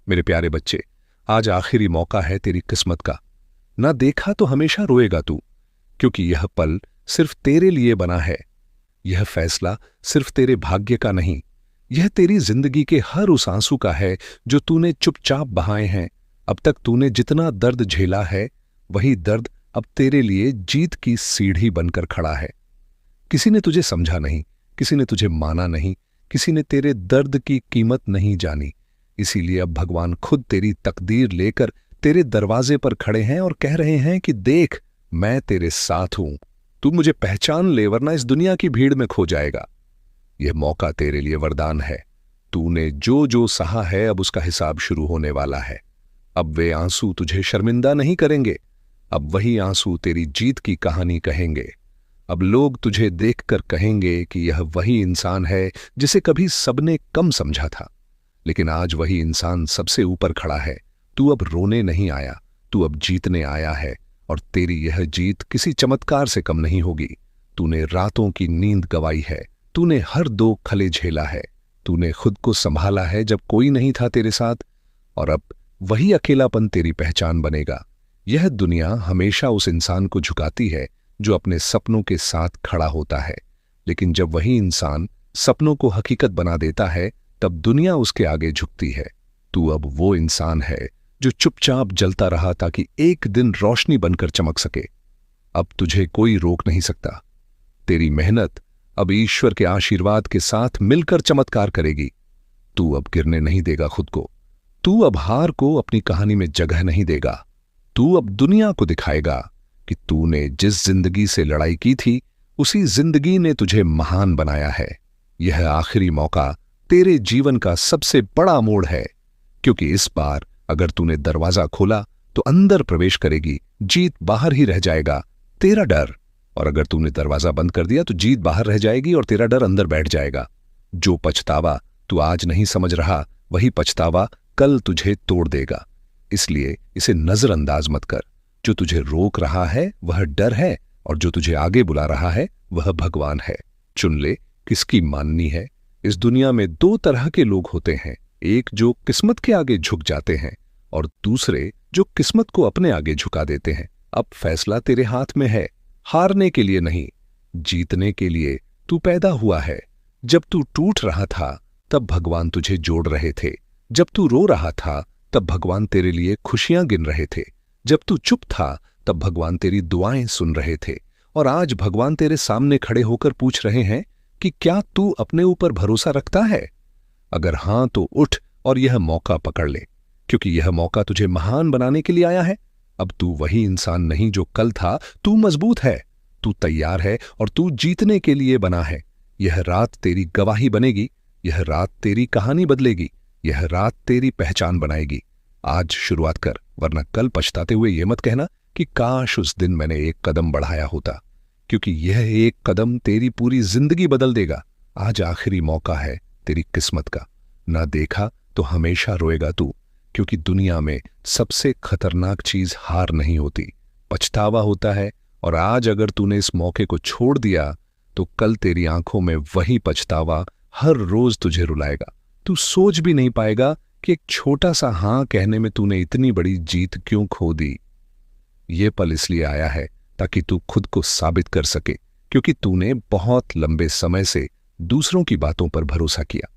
मेरे प्यारे बच्चे, आज आखिरी मौका है तेरी किस्मत का। ना देखा तो हमेशा रोएगा तू, क्योंकि यह पल सिर्फ तेरे लिए बना है। यह फैसला सिर्फ तेरे भाग्य का नहीं, यह तेरी जिंदगी के हर उस आंसू का है जो तूने चुपचाप बहाए हैं। अब तक तूने जितना दर्द झेला है, वही दर्द अब तेरे लिए जीत की सीढ़ी बनकर खड़ा है। किसी ने तुझे समझा नहीं, किसी ने तुझे माना नहीं, किसी ने तेरे दर्द की कीमत नहीं जानी। इसीलिए अब भगवान खुद तेरी तकदीर लेकर तेरे दरवाजे पर खड़े हैं और कह रहे हैं कि देख, मैं तेरे साथ हूं। तू मुझे पहचान ले, वरना इस दुनिया की भीड़ में खो जाएगा। यह मौका तेरे लिए वरदान है। तूने जो जो सहा है, अब उसका हिसाब शुरू होने वाला है। अब वे आंसू तुझे शर्मिंदा नहीं करेंगे, अब वही आंसू तेरी जीत की कहानी कहेंगे। अब लोग तुझे देखकर कहेंगे कि यह वही इंसान है जिसे कभी सबने कम समझा था, लेकिन आज वही इंसान सबसे ऊपर खड़ा है। तू अब रोने नहीं आया, तू अब जीतने आया है, और तेरी यह जीत किसी चमत्कार से कम नहीं होगी। तूने रातों की नींद गंवाई है, तूने हर दो खले झेला है, तूने खुद को संभाला है जब कोई नहीं था तेरे साथ, और अब वही अकेलापन तेरी पहचान बनेगा। यह दुनिया हमेशा उस इंसान को झुकाती है जो अपने सपनों के साथ खड़ा होता है, लेकिन जब वही इंसान सपनों को हकीकत बना देता है, तब दुनिया उसके आगे झुकती है। तू अब वो इंसान है जो चुपचाप जलता रहा ताकि एक दिन रोशनी बनकर चमक सके। अब तुझे कोई रोक नहीं सकता। तेरी मेहनत अब ईश्वर के आशीर्वाद के साथ मिलकर चमत्कार करेगी। तू अब गिरने नहीं देगा खुद को, तू अब हार को अपनी कहानी में जगह नहीं देगा। तू अब दुनिया को दिखाएगा कि तूने जिस जिंदगी से लड़ाई की थी, उसी जिंदगी ने तुझे महान बनाया है। यह आखिरी मौका तेरे जीवन का सबसे बड़ा मोड़ है, क्योंकि इस बार अगर तूने दरवाजा खोला तो अंदर प्रवेश करेगी, जीत बाहर ही रह जाएगा तेरा डर। और अगर तूने दरवाजा बंद कर दिया तो जीत बाहर रह जाएगी और तेरा डर अंदर बैठ जाएगा। जो पछतावा तू आज नहीं समझ रहा, वही पछतावा कल तुझे तोड़ देगा। इसलिए इसे नजरअंदाज मत कर। जो तुझे रोक रहा है वह डर है, और जो तुझे आगे बुला रहा है वह भगवान है। चुन ले किसकी माननी है। इस दुनिया में दो तरह के लोग होते हैं, एक जो किस्मत के आगे झुक जाते हैं, और दूसरे जो किस्मत को अपने आगे झुका देते हैं। अब फैसला तेरे हाथ में है, हारने के लिए नहीं, जीतने के लिए तू पैदा हुआ है। जब तू टूट रहा था तब भगवान तुझे जोड़ रहे थे, जब तू रो रहा था तब भगवान तेरे लिए खुशियां गिन रहे थे, जब तू चुप था तब भगवान तेरी दुआएं सुन रहे थे, और आज भगवान तेरे सामने खड़े होकर पूछ रहे हैं कि क्या तू अपने ऊपर भरोसा रखता है। अगर हां तो उठ और यह मौका पकड़ ले, क्योंकि यह मौका तुझे महान बनाने के लिए आया है। अब तू वही इंसान नहीं जो कल था, तू मजबूत है, तू तैयार है, और तू जीतने के लिए बना है। यह रात तेरी गवाही बनेगी, यह रात तेरी कहानी बदलेगी, यह रात तेरी पहचान बनाएगी। आज शुरुआत कर, वरना कल पछताते हुए यह मत कहना कि काश उस दिन मैंने एक कदम बढ़ाया होता, क्योंकि यह एक कदम तेरी पूरी जिंदगी बदल देगा। आज आखिरी मौका है तेरी किस्मत का। ना देखा तो हमेशा रोएगा तू, क्योंकि दुनिया में सबसे खतरनाक चीज हार नहीं होती, पछतावा होता है। और आज अगर तूने इस मौके को छोड़ दिया तो कल तेरी आंखों में वही पछतावा हर रोज तुझे रुलाएगा। तू सोच भी नहीं पाएगा कि एक छोटा सा हां कहने में तूने इतनी बड़ी जीत क्यों खो दी। ये पल इसलिए आया है ताकि तू खुद को साबित कर सके, क्योंकि तूने बहुत लंबे समय से दूसरों की बातों पर भरोसा किया।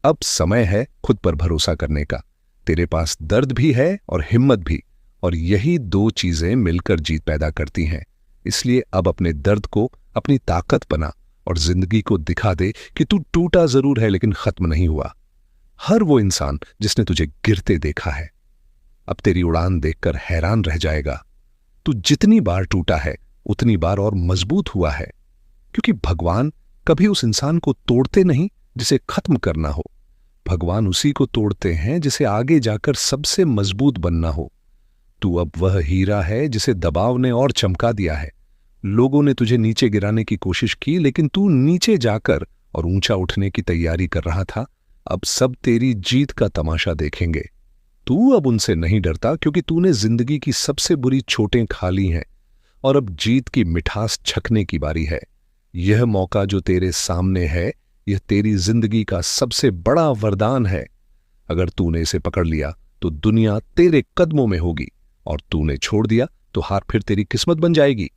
अब समय है खुद पर भरोसा करने का। तेरे पास दर्द भी है और हिम्मत भी, और यही दो चीजें मिलकर जीत पैदा करती हैं। इसलिए अब अपने दर्द को अपनी ताकत बना और जिंदगी को दिखा दे कि तू टूटा जरूर है लेकिन खत्म नहीं हुआ। हर वो इंसान जिसने तुझे गिरते देखा है, अब तेरी उड़ान देखकर हैरान रह जाएगा। तू जितनी बार टूटा है उतनी बार और मजबूत हुआ है, क्योंकि भगवान कभी उस इंसान को तोड़ते नहीं जिसे खत्म करना हो। भगवान उसी को तोड़ते हैं जिसे आगे जाकर सबसे मजबूत बनना हो। तू अब वह हीरा है जिसे दबाव ने और चमका दिया है। लोगों ने तुझे नीचे गिराने की कोशिश की, लेकिन तू नीचे जाकर और ऊंचा उठने की तैयारी कर रहा था। अब सब तेरी जीत का तमाशा देखेंगे। तू अब उनसे नहीं डरता, क्योंकि तूने जिंदगी की सबसे बुरी चोटें खा ली हैं, और अब जीत की मिठास छकने की बारी है। यह मौका जो तेरे सामने है, यह तेरी जिंदगी का सबसे बड़ा वरदान है। अगर तूने इसे पकड़ लिया तो दुनिया तेरे कदमों में होगी, और तूने छोड़ दिया तो हार फिर तेरी किस्मत बन जाएगी।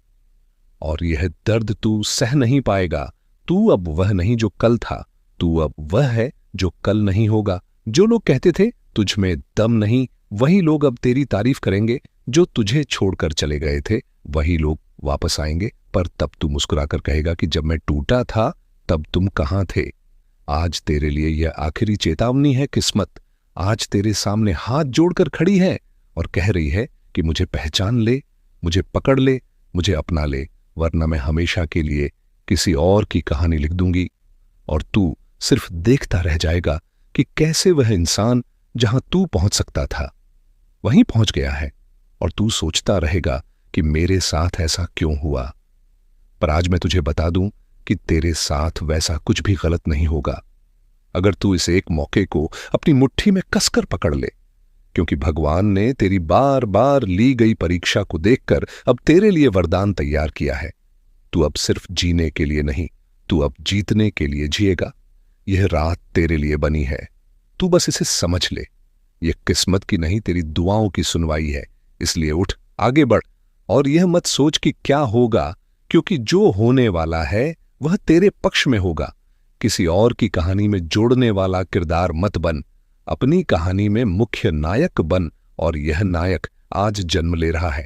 और यह दर्द तू सह नहीं पाएगा। तू अब वह नहीं जो कल था, तू अब वह है जो कल नहीं होगा। जो लोग कहते थे तुझ में दम नहीं, वही लोग अब तेरी तारीफ करेंगे। जो तुझे छोड़कर चले गए थे वही लोग वापस आएंगे, पर तब तू मुस्कुराकर कहेगा कि जब मैं टूटा था तब तुम कहां थे। आज तेरे लिए यह आखिरी चेतावनी है किस्मत। आज तेरे सामने हाथ जोड़कर खड़ी है और कह रही है कि मुझे पहचान ले, मुझे पकड़ ले, मुझे अपना ले, वरना मैं हमेशा के लिए किसी और की कहानी लिख दूंगी। और तू सिर्फ देखता रह जाएगा कि कैसे वह इंसान जहां तू पहुंच सकता था वहीं पहुंच गया है, और तू सोचता रहेगा कि मेरे साथ ऐसा क्यों हुआ। पर आज मैं तुझे बता दूं कि तेरे साथ वैसा कुछ भी गलत नहीं होगा, अगर तू इस एक मौके को अपनी मुट्ठी में कसकर पकड़ ले। क्योंकि भगवान ने तेरी बार बार ली गई परीक्षा को देखकर अब तेरे लिए वरदान तैयार किया है। तू अब सिर्फ जीने के लिए नहीं, तू अब जीतने के लिए जिएगा। यह रात तेरे लिए बनी है, तू बस इसे समझ ले। यह किस्मत की नहीं, तेरी दुआओं की सुनवाई है। इसलिए उठ, आगे बढ़, और यह मत सोच कि क्या होगा, क्योंकि जो होने वाला है वह तेरे पक्ष में होगा। किसी और की कहानी में जोड़ने वाला किरदार मत बन, अपनी कहानी में मुख्य नायक बन, और यह नायक आज जन्म ले रहा है।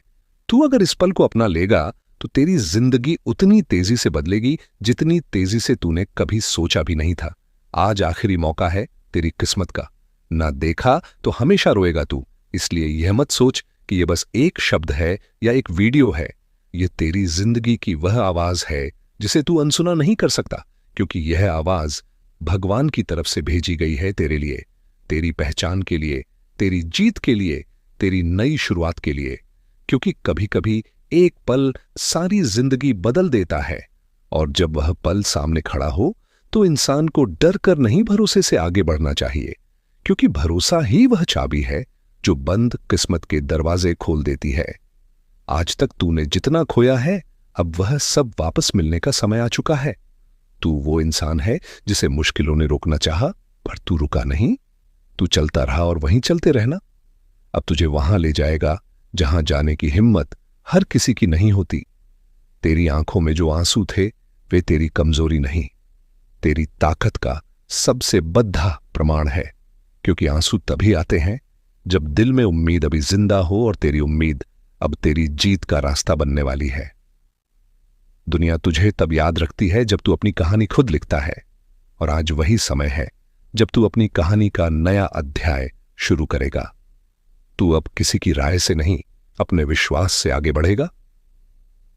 तू अगर इस पल को अपना लेगा तो तेरी जिंदगी उतनी तेजी से बदलेगी जितनी तेजी से तूने कभी सोचा भी नहीं था। आज आखिरी मौका है तेरी किस्मत का। ना देखा तो हमेशा रोएगा तू, इसलिए यह मत सोच कि यह बस एक शब्द है या एक वीडियो है। यह तेरी जिंदगी की वह आवाज है जिसे तू अनसुना नहीं कर सकता, क्योंकि यह आवाज भगवान की तरफ से भेजी गई है तेरे लिए, तेरी पहचान के लिए, तेरी जीत के लिए, तेरी नई शुरुआत के लिए। क्योंकि कभी कभी एक पल सारी जिंदगी बदल देता है, और जब वह पल सामने खड़ा हो तो इंसान को डर कर नहीं, भरोसे से आगे बढ़ना चाहिए। क्योंकि भरोसा ही वह चाबी है जो बंद किस्मत के दरवाजे खोल देती है। आज तक तूने जितना खोया है, अब वह सब वापस मिलने का समय आ चुका है। तू वो इंसान है जिसे मुश्किलों ने रोकना चाहा, पर तू रुका नहीं। तू चलता रहा, और वहीं चलते रहना। अब तुझे वहां ले जाएगा जहां जाने की हिम्मत हर किसी की नहीं होती। तेरी आंखों में जो आंसू थे वे तेरी कमजोरी नहीं, तेरी ताकत का सबसे बद्धा प्रमाण है। क्योंकि आंसू तभी आते हैं जब दिल में उम्मीद अभी जिंदा हो, और तेरी उम्मीद अब तेरी जीत का रास्ता बनने वाली है। दुनिया तुझे तब याद रखती है जब तू अपनी कहानी खुद लिखता है, और आज वही समय है जब तू अपनी कहानी का नया अध्याय शुरू करेगा। तू अब किसी की राय से नहीं, अपने विश्वास से आगे बढ़ेगा।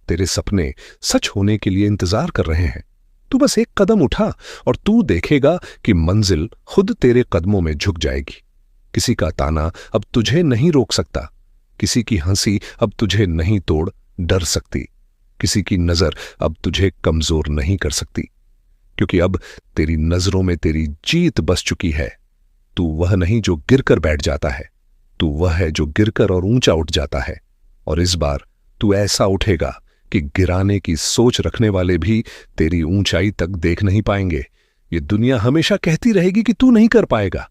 तेरे सपने सच होने के लिए इंतजार कर रहे हैं। तू बस एक कदम उठा और तू देखेगा कि मंजिल खुद तेरे कदमों में झुक जाएगी। किसी का ताना अब तुझे नहीं रोक सकता, किसी की हंसी अब तुझे नहीं तोड़ डर सकती, किसी की नजर अब तुझे कमजोर नहीं कर सकती। क्योंकि अब तेरी नजरों में तेरी जीत बस चुकी है। तू वह नहीं जो गिरकर बैठ जाता है, तू वह है जो गिरकर और ऊंचा उठ जाता है। और इस बार तू ऐसा उठेगा कि गिराने की सोच रखने वाले भी तेरी ऊंचाई तक देख नहीं पाएंगे। ये दुनिया हमेशा कहती रहेगी कि तू नहीं कर पाएगा,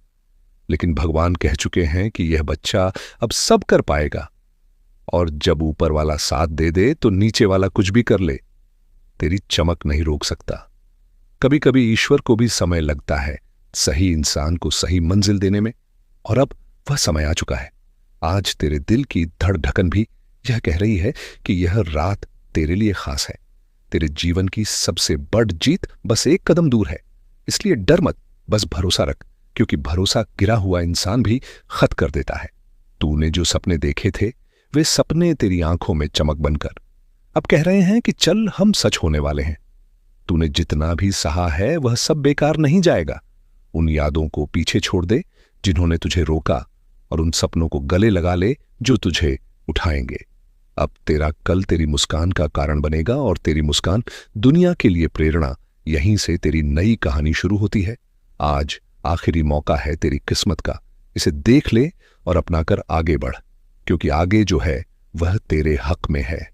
लेकिन भगवान कह चुके हैं कि यह बच्चा अब सब कर पाएगा। और जब ऊपर वाला साथ दे दे तो नीचे वाला कुछ भी कर ले, तेरी चमक नहीं रोक सकता। कभी कभी ईश्वर को भी समय लगता है सही इंसान को सही मंजिल देने में, और अब वह समय आ चुका है। आज तेरे दिल की धड़धड़कन भी यह कह रही है कि यह रात तेरे लिए खास है। तेरे जीवन की सबसे बड़ जीत बस एक कदम दूर है। इसलिए डर मत, बस भरोसा रख, क्योंकि भरोसा गिरा हुआ इंसान भी खत कर देता है। तूने जो सपने देखे थे वे सपने तेरी आंखों में चमक बनकर अब कह रहे हैं कि चल हम सच होने वाले हैं। तूने जितना भी सहा है वह सब बेकार नहीं जाएगा। उन यादों को पीछे छोड़ दे जिन्होंने तुझे रोका, और उन सपनों को गले लगा ले जो तुझे उठाएंगे। अब तेरा कल तेरी मुस्कान का कारण बनेगा, और तेरी मुस्कान दुनिया के लिए प्रेरणा। यहीं से तेरी नई कहानी शुरू होती है। आज आखिरी मौका है तेरी किस्मत का। इसे देख ले और अपनाकर आगे बढ़, क्योंकि आगे जो है वह तेरे हक में है,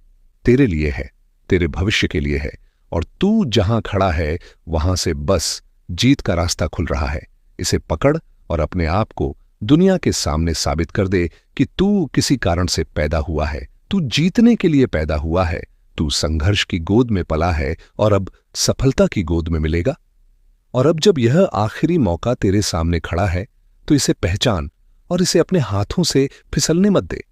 तेरे लिए है, तेरे भविष्य के लिए है। और तू जहां खड़ा है वहां से बस जीत का रास्ता खुल रहा है। इसे पकड़ और अपने आप को दुनिया के सामने साबित कर दे कि तू किसी कारण से पैदा हुआ है, तू जीतने के लिए पैदा हुआ है, तू संघर्ष की गोद में पला है और अब सफलता की गोद में मिलेगा। और अब जब यह आखिरी मौका तेरे सामने खड़ा है तो इसे पहचान और इसे अपने हाथों से फिसलने मत दे,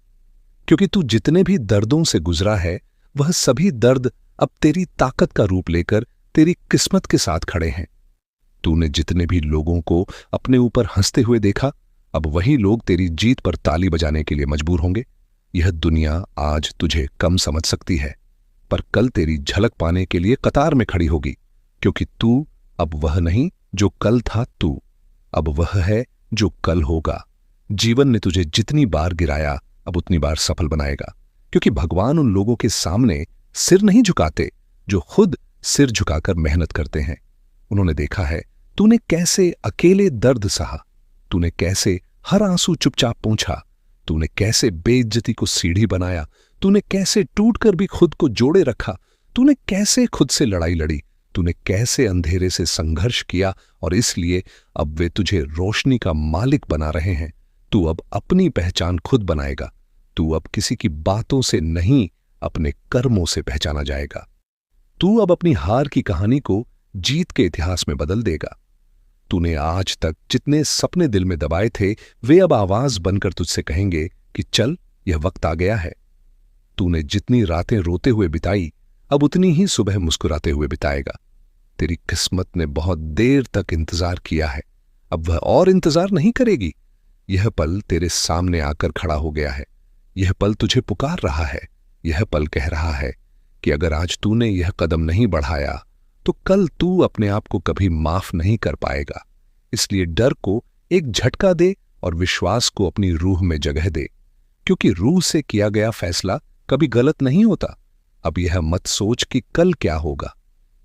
क्योंकि तू जितने भी दर्दों से गुजरा है वह सभी दर्द अब तेरी ताकत का रूप लेकर तेरी किस्मत के साथ खड़े हैं। तूने जितने भी लोगों को अपने ऊपर हंसते हुए देखा, अब वही लोग तेरी जीत पर ताली बजाने के लिए मजबूर होंगे। यह दुनिया आज तुझे कम समझ सकती है, पर कल तेरी झलक पाने के लिए कतार में खड़ी होगी, क्योंकि तू अब वह नहीं जो कल था, तू अब वह है जो कल होगा। जीवन ने तुझे जितनी बार गिराया अब उतनी बार सफल बनाएगा, क्योंकि भगवान उन लोगों के सामने सिर नहीं झुकाते जो खुद सिर झुकाकर मेहनत करते हैं। उन्होंने देखा है तूने कैसे अकेले दर्द सहा, तूने कैसे हर आंसू चुपचाप पोंछा, तूने कैसे बेइज्जती को सीढ़ी बनाया, तूने कैसे टूटकर भी खुद को जोड़े रखा, तूने कैसे खुद से लड़ाई लड़ी, तूने कैसे अंधेरे से संघर्ष किया, और इसलिए अब वे तुझे रोशनी का मालिक बना रहे हैं। तू अब अपनी पहचान खुद बनाएगा। तू अब किसी की बातों से नहीं, अपने कर्मों से पहचाना जाएगा। तू अब अपनी हार की कहानी को जीत के इतिहास में बदल देगा। तूने आज तक जितने सपने दिल में दबाए थे वे अब आवाज बनकर तुझसे कहेंगे कि चल, यह वक्त आ गया है। तूने जितनी रातें रोते हुए बिताई अब उतनी ही सुबह मुस्कुराते हुए बिताएगा। तेरी किस्मत ने बहुत देर तक इंतजार किया है, अब वह और इंतजार नहीं करेगी। यह पल तेरे सामने आकर खड़ा हो गया है। यह पल तुझे पुकार रहा है। यह पल कह रहा है कि अगर आज तूने यह कदम नहीं बढ़ाया तो कल तू अपने आप को कभी माफ नहीं कर पाएगा। इसलिए डर को एक झटका दे और विश्वास को अपनी रूह में जगह दे, क्योंकि रूह से किया गया फैसला कभी गलत नहीं होता। अब यह मत सोच कि कल क्या होगा,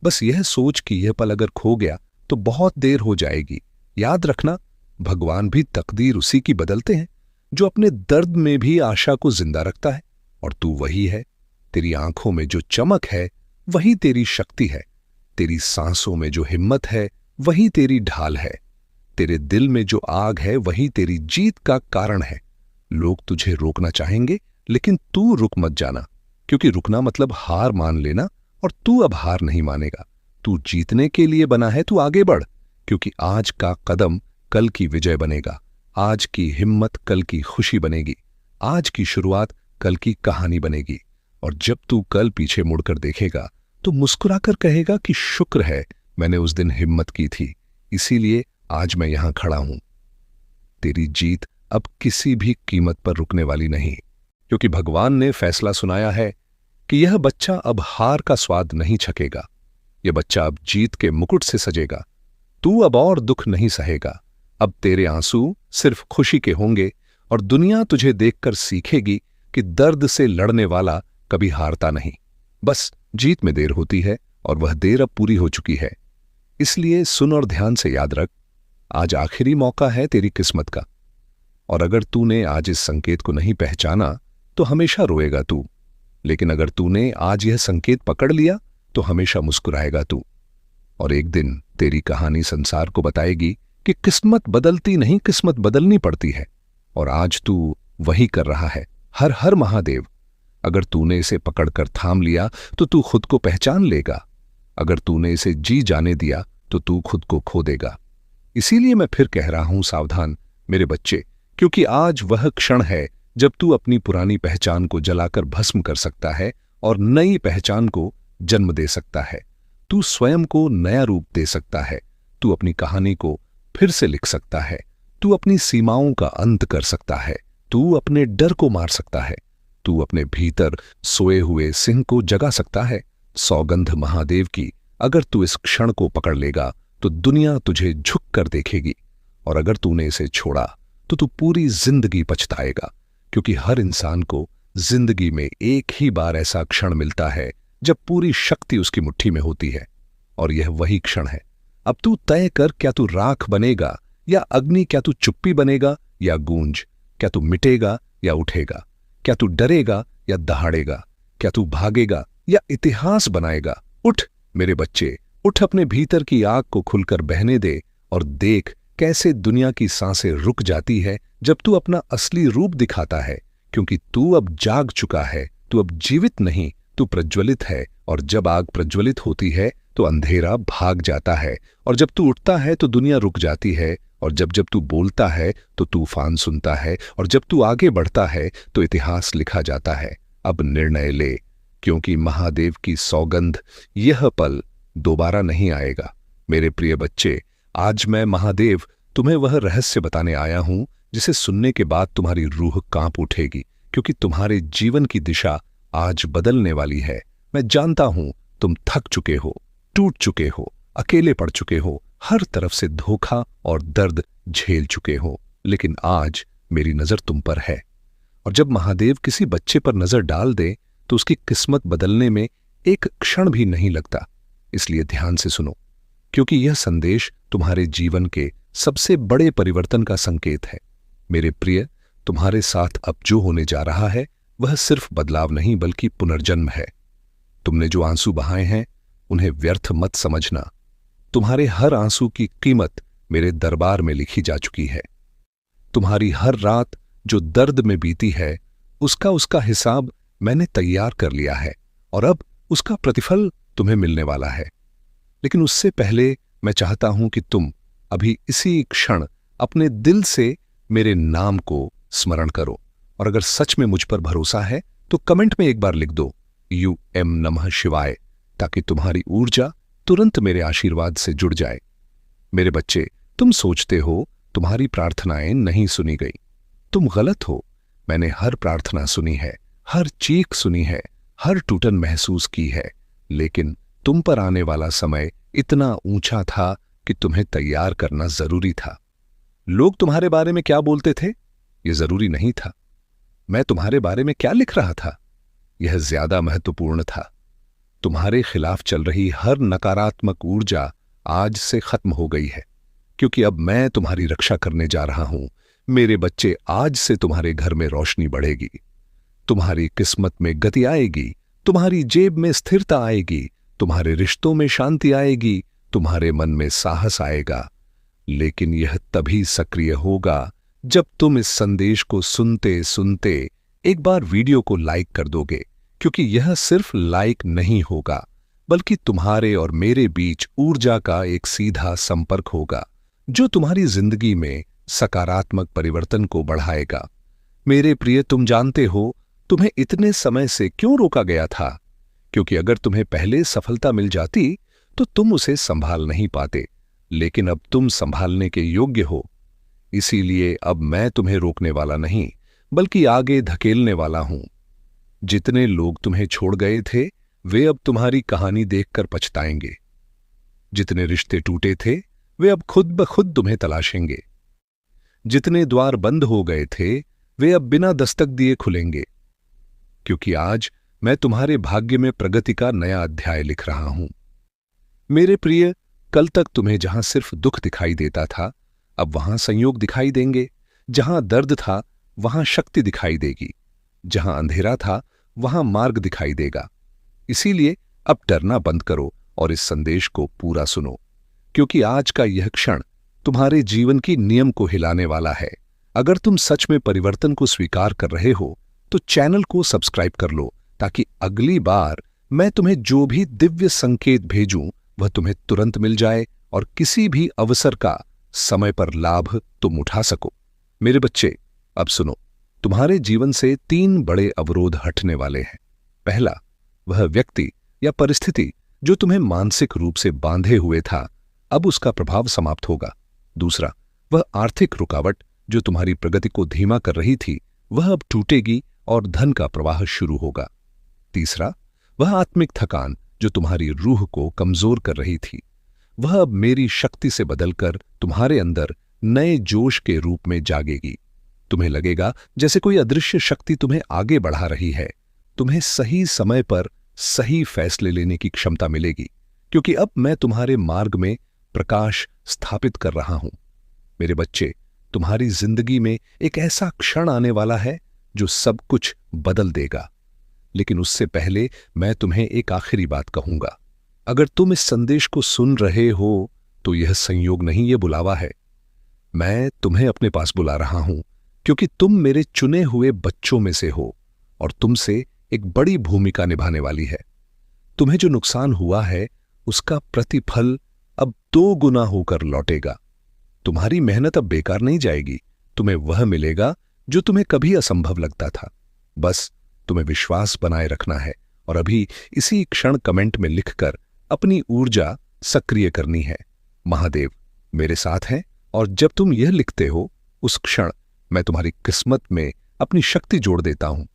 बस यह सोच कि यह पल अगर खो गया तो बहुत देर हो जाएगी। याद रखना, भगवान भी तकदीर उसी की बदलते हैं जो अपने दर्द में भी आशा को जिंदा रखता है। और तू वही है। तेरी आंखों में जो चमक है वही तेरी शक्ति है। तेरी सांसों में जो हिम्मत है वही तेरी ढाल है। तेरे दिल में जो आग है वही तेरी जीत का कारण है। लोग तुझे रोकना चाहेंगे, लेकिन तू रुक मत जाना, क्योंकि रुकना मतलब हार मान लेना, और तू अब हार नहीं मानेगा। तू जीतने के लिए बना है, तू आगे बढ़, क्योंकि आज का कदम कल की विजय बनेगा। आज की हिम्मत कल की खुशी बनेगी। आज की शुरुआत कल की कहानी बनेगी। और जब तू कल पीछे मुड़कर देखेगा तो मुस्कुराकर कहेगा कि शुक्र है मैंने उस दिन हिम्मत की थी, इसीलिए आज मैं यहां खड़ा हूं। तेरी जीत अब किसी भी कीमत पर रुकने वाली नहीं, क्योंकि भगवान ने फैसला सुनाया है कि यह बच्चा अब हार का स्वाद नहीं छकेगा। यह बच्चा अब जीत के मुकुट से सजेगा। तू अब और दुख नहीं सहेगा। अब तेरे आंसू सिर्फ खुशी के होंगे, और दुनिया तुझे देखकर सीखेगी कि दर्द से लड़ने वाला कभी हारता नहीं। बस जीत में देर होती है, और वह देर अब पूरी हो चुकी है। इसलिए सुन और ध्यान से याद रख, आज आखिरी मौका है तेरी किस्मत का। और अगर तूने आज इस संकेत को नहीं पहचाना तो हमेशा रोएगा तू, लेकिन अगर तूने आज यह संकेत पकड़ लिया तो हमेशा मुस्कुराएगा तू। और एक दिन तेरी कहानी संसार को बताएगी कि किस्मत बदलती नहीं, किस्मत बदलनी पड़ती है। और आज तू वही कर रहा है। हर हर महादेव। अगर तूने इसे पकड़कर थाम लिया तो तू खुद को पहचान लेगा। अगर तूने इसे जी जाने दिया तो तू खुद को खो देगा। इसीलिए मैं फिर कह रहा हूं, सावधान मेरे बच्चे, क्योंकि आज वह क्षण है जब तू अपनी पुरानी पहचान को जलाकर भस्म कर सकता है और नई पहचान को जन्म दे सकता है। तू स्वयं को नया रूप दे सकता है। तू अपनी कहानी को फिर से लिख सकता है। तू अपनी सीमाओं का अंत कर सकता है। तू अपने डर को मार सकता है। तू अपने भीतर सोए हुए सिंह को जगा सकता है। सौगंध महादेव की, अगर तू इस क्षण को पकड़ लेगा तो दुनिया तुझे झुक कर देखेगी, और अगर तूने इसे छोड़ा तो तू पूरी जिंदगी पछताएगा, क्योंकि हर इंसान को जिंदगी में एक ही बार ऐसा क्षण मिलता है जब पूरी शक्ति उसकी मुट्ठी में होती है, और यह वही क्षण है। अब तू तय कर, क्या तू राख बनेगा या अग्नि, क्या तू चुप्पी बनेगा या गूंज, क्या तू मिटेगा या उठेगा, क्या तू डरेगा या दहाड़ेगा, क्या तू भागेगा या इतिहास बनाएगा। उठ मेरे बच्चे, उठ, अपने भीतर की आग को खुलकर बहने दे और देख कैसे दुनिया की सांसें रुक जाती है जब तू अपना असली रूप दिखाता है, क्योंकि तू अब जाग चुका है, तू अब जीवित नहीं, तू प्रज्वलित है। और जब आग प्रज्वलित होती है तो अंधेरा भाग जाता है, और जब तू उठता है तो दुनिया रुक जाती है, और जब जब तू बोलता है तो तूफान सुनता है, और जब तू आगे बढ़ता है तो इतिहास लिखा जाता है। अब निर्णय ले, क्योंकि महादेव की सौगंध यह पल दोबारा नहीं आएगा। मेरे प्रिय बच्चे, आज मैं महादेव तुम्हें वह रहस्य बताने आया हूं जिसे सुनने के बाद तुम्हारी रूह कांप उठेगी, क्योंकि तुम्हारे जीवन की दिशा आज बदलने वाली है। मैं जानता हूं तुम थक चुके हो, टूट चुके हो, अकेले पड़ चुके हो, हर तरफ से धोखा और दर्द झेल चुके हो, लेकिन आज मेरी नजर तुम पर है। और जब महादेव किसी बच्चे पर नजर डाल दे तो उसकी किस्मत बदलने में एक क्षण भी नहीं लगता। इसलिए ध्यान से सुनो, क्योंकि यह संदेश तुम्हारे जीवन के सबसे बड़े परिवर्तन का संकेत है। मेरे प्रिय, तुम्हारे साथ अब जो होने जा रहा है वह सिर्फ बदलाव नहीं बल्कि पुनर्जन्म है। तुमने जो आंसू बहाए हैं उन्हें व्यर्थ मत समझना। तुम्हारे हर आंसू की कीमत मेरे दरबार में लिखी जा चुकी है। तुम्हारी हर रात जो दर्द में बीती है उसका हिसाब मैंने तैयार कर लिया है, और अब उसका प्रतिफल तुम्हें मिलने वाला है। लेकिन उससे पहले मैं चाहता हूं कि तुम अभी इसी क्षण अपने दिल से मेरे नाम को स्मरण करो, और अगर सच में मुझ पर भरोसा है तो कमेंट में एक बार लिख दो UM नमः शिवाय, ताकि तुम्हारी ऊर्जा तुरंत मेरे आशीर्वाद से जुड़ जाए। मेरे बच्चे, तुम सोचते हो तुम्हारी प्रार्थनाएं नहीं सुनी गई। तुम गलत हो। मैंने हर प्रार्थना सुनी है, हर चीख सुनी है, हर टूटन महसूस की है, लेकिन तुम पर आने वाला समय इतना ऊंचा था कि तुम्हें तैयार करना जरूरी था। लोग तुम्हारे बारे में क्या बोलते थे यह जरूरी नहीं था। मैं तुम्हारे बारे में क्या लिख रहा था यह ज्यादा महत्वपूर्ण था। तुम्हारे खिलाफ चल रही हर नकारात्मक ऊर्जा आज से खत्म हो गई है, क्योंकि अब मैं तुम्हारी रक्षा करने जा रहा हूं। मेरे बच्चे, आज से तुम्हारे घर में रोशनी बढ़ेगी, तुम्हारी किस्मत में गति आएगी, तुम्हारी जेब में स्थिरता आएगी, तुम्हारे रिश्तों में शांति आएगी, तुम्हारे मन में साहस आएगा। लेकिन यह तभी सक्रिय होगा जब तुम इस संदेश को सुनते सुनते एक बार वीडियो को लाइक कर दोगे, क्योंकि यह सिर्फ लाइक नहीं होगा बल्कि तुम्हारे और मेरे बीच ऊर्जा का एक सीधा संपर्क होगा जो तुम्हारी जिंदगी में सकारात्मक परिवर्तन को बढ़ाएगा। मेरे प्रिय, तुम जानते हो तुम्हें इतने समय से क्यों रोका गया था, क्योंकि अगर तुम्हें पहले सफलता मिल जाती तो तुम उसे संभाल नहीं पाते, लेकिन अब तुम संभालने के योग्य हो। इसीलिए अब मैं तुम्हें रोकने वाला नहीं बल्कि आगे धकेलने वाला हूं। जितने लोग तुम्हें छोड़ गए थे वे अब तुम्हारी कहानी देखकर पछताएंगे। जितने रिश्ते टूटे थे वे अब खुद ब खुद तुम्हें तलाशेंगे। जितने द्वार बंद हो गए थे वे अब बिना दस्तक दिए खुलेंगे, क्योंकि आज मैं तुम्हारे भाग्य में प्रगति का नया अध्याय लिख रहा हूं। मेरे प्रिय, कल तक तुम्हें जहां सिर्फ दुख दिखाई देता था, अब वहां संयोग दिखाई देंगे। जहां दर्द था वहां शक्ति दिखाई देगी, जहां अंधेरा था वहां मार्ग दिखाई देगा। इसीलिए अब डरना बंद करो और इस संदेश को पूरा सुनो, क्योंकि आज का यह क्षण तुम्हारे जीवन की नियम को हिलाने वाला है। अगर तुम सच में परिवर्तन को स्वीकार कर रहे हो तो चैनल को सब्सक्राइब कर लो, ताकि अगली बार मैं तुम्हें जो भी दिव्य संकेत भेजूं वह तुम्हें तुरंत मिल जाए और किसी भी अवसर का समय पर लाभ तुम उठा सको। मेरे बच्चे, अब सुनो, तुम्हारे जीवन से 3 बड़े अवरोध हटने वाले हैं। पहला, वह व्यक्ति या परिस्थिति जो तुम्हें मानसिक रूप से बांधे हुए था, अब उसका प्रभाव समाप्त होगा। दूसरा, वह आर्थिक रुकावट जो तुम्हारी प्रगति को धीमा कर रही थी, वह अब टूटेगी और धन का प्रवाह शुरू होगा। तीसरा, वह आत्मिक थकान जो तुम्हारी रूह को कमजोर कर रही थी, वह अब मेरी शक्ति से बदलकर तुम्हारे अंदर नए जोश के रूप में जागेगी। तुम्हें लगेगा जैसे कोई अदृश्य शक्ति तुम्हें आगे बढ़ा रही है। तुम्हें सही समय पर सही फैसले लेने की क्षमता मिलेगी, क्योंकि अब मैं तुम्हारे मार्ग में प्रकाश स्थापित कर रहा हूं। मेरे बच्चे, तुम्हारी जिंदगी में एक ऐसा क्षण आने वाला है जो सब कुछ बदल देगा। लेकिन उससे पहले मैं तुम्हें एक आखिरी बात कहूंगा। अगर तुम इस संदेश को सुन रहे हो तो यह संयोग नहीं, यह बुलावा है। मैं तुम्हें अपने पास बुला रहा हूं क्योंकि तुम मेरे चुने हुए बच्चों में से हो और तुमसे एक बड़ी भूमिका निभाने वाली है। तुम्हें जो नुकसान हुआ है उसका प्रतिफल अब 2 गुना होकर लौटेगा। तुम्हारी मेहनत अब बेकार नहीं जाएगी। तुम्हें वह मिलेगा जो तुम्हें कभी असंभव लगता था। बस तुम्हें विश्वास बनाए रखना है और अभी इसी क्षण कमेंट में लिखकर अपनी ऊर्जा सक्रिय करनी है। महादेव मेरे साथ हैं और जब तुम यह लिखते हो उस क्षण मैं तुम्हारी किस्मत में अपनी शक्ति जोड़ देता हूं।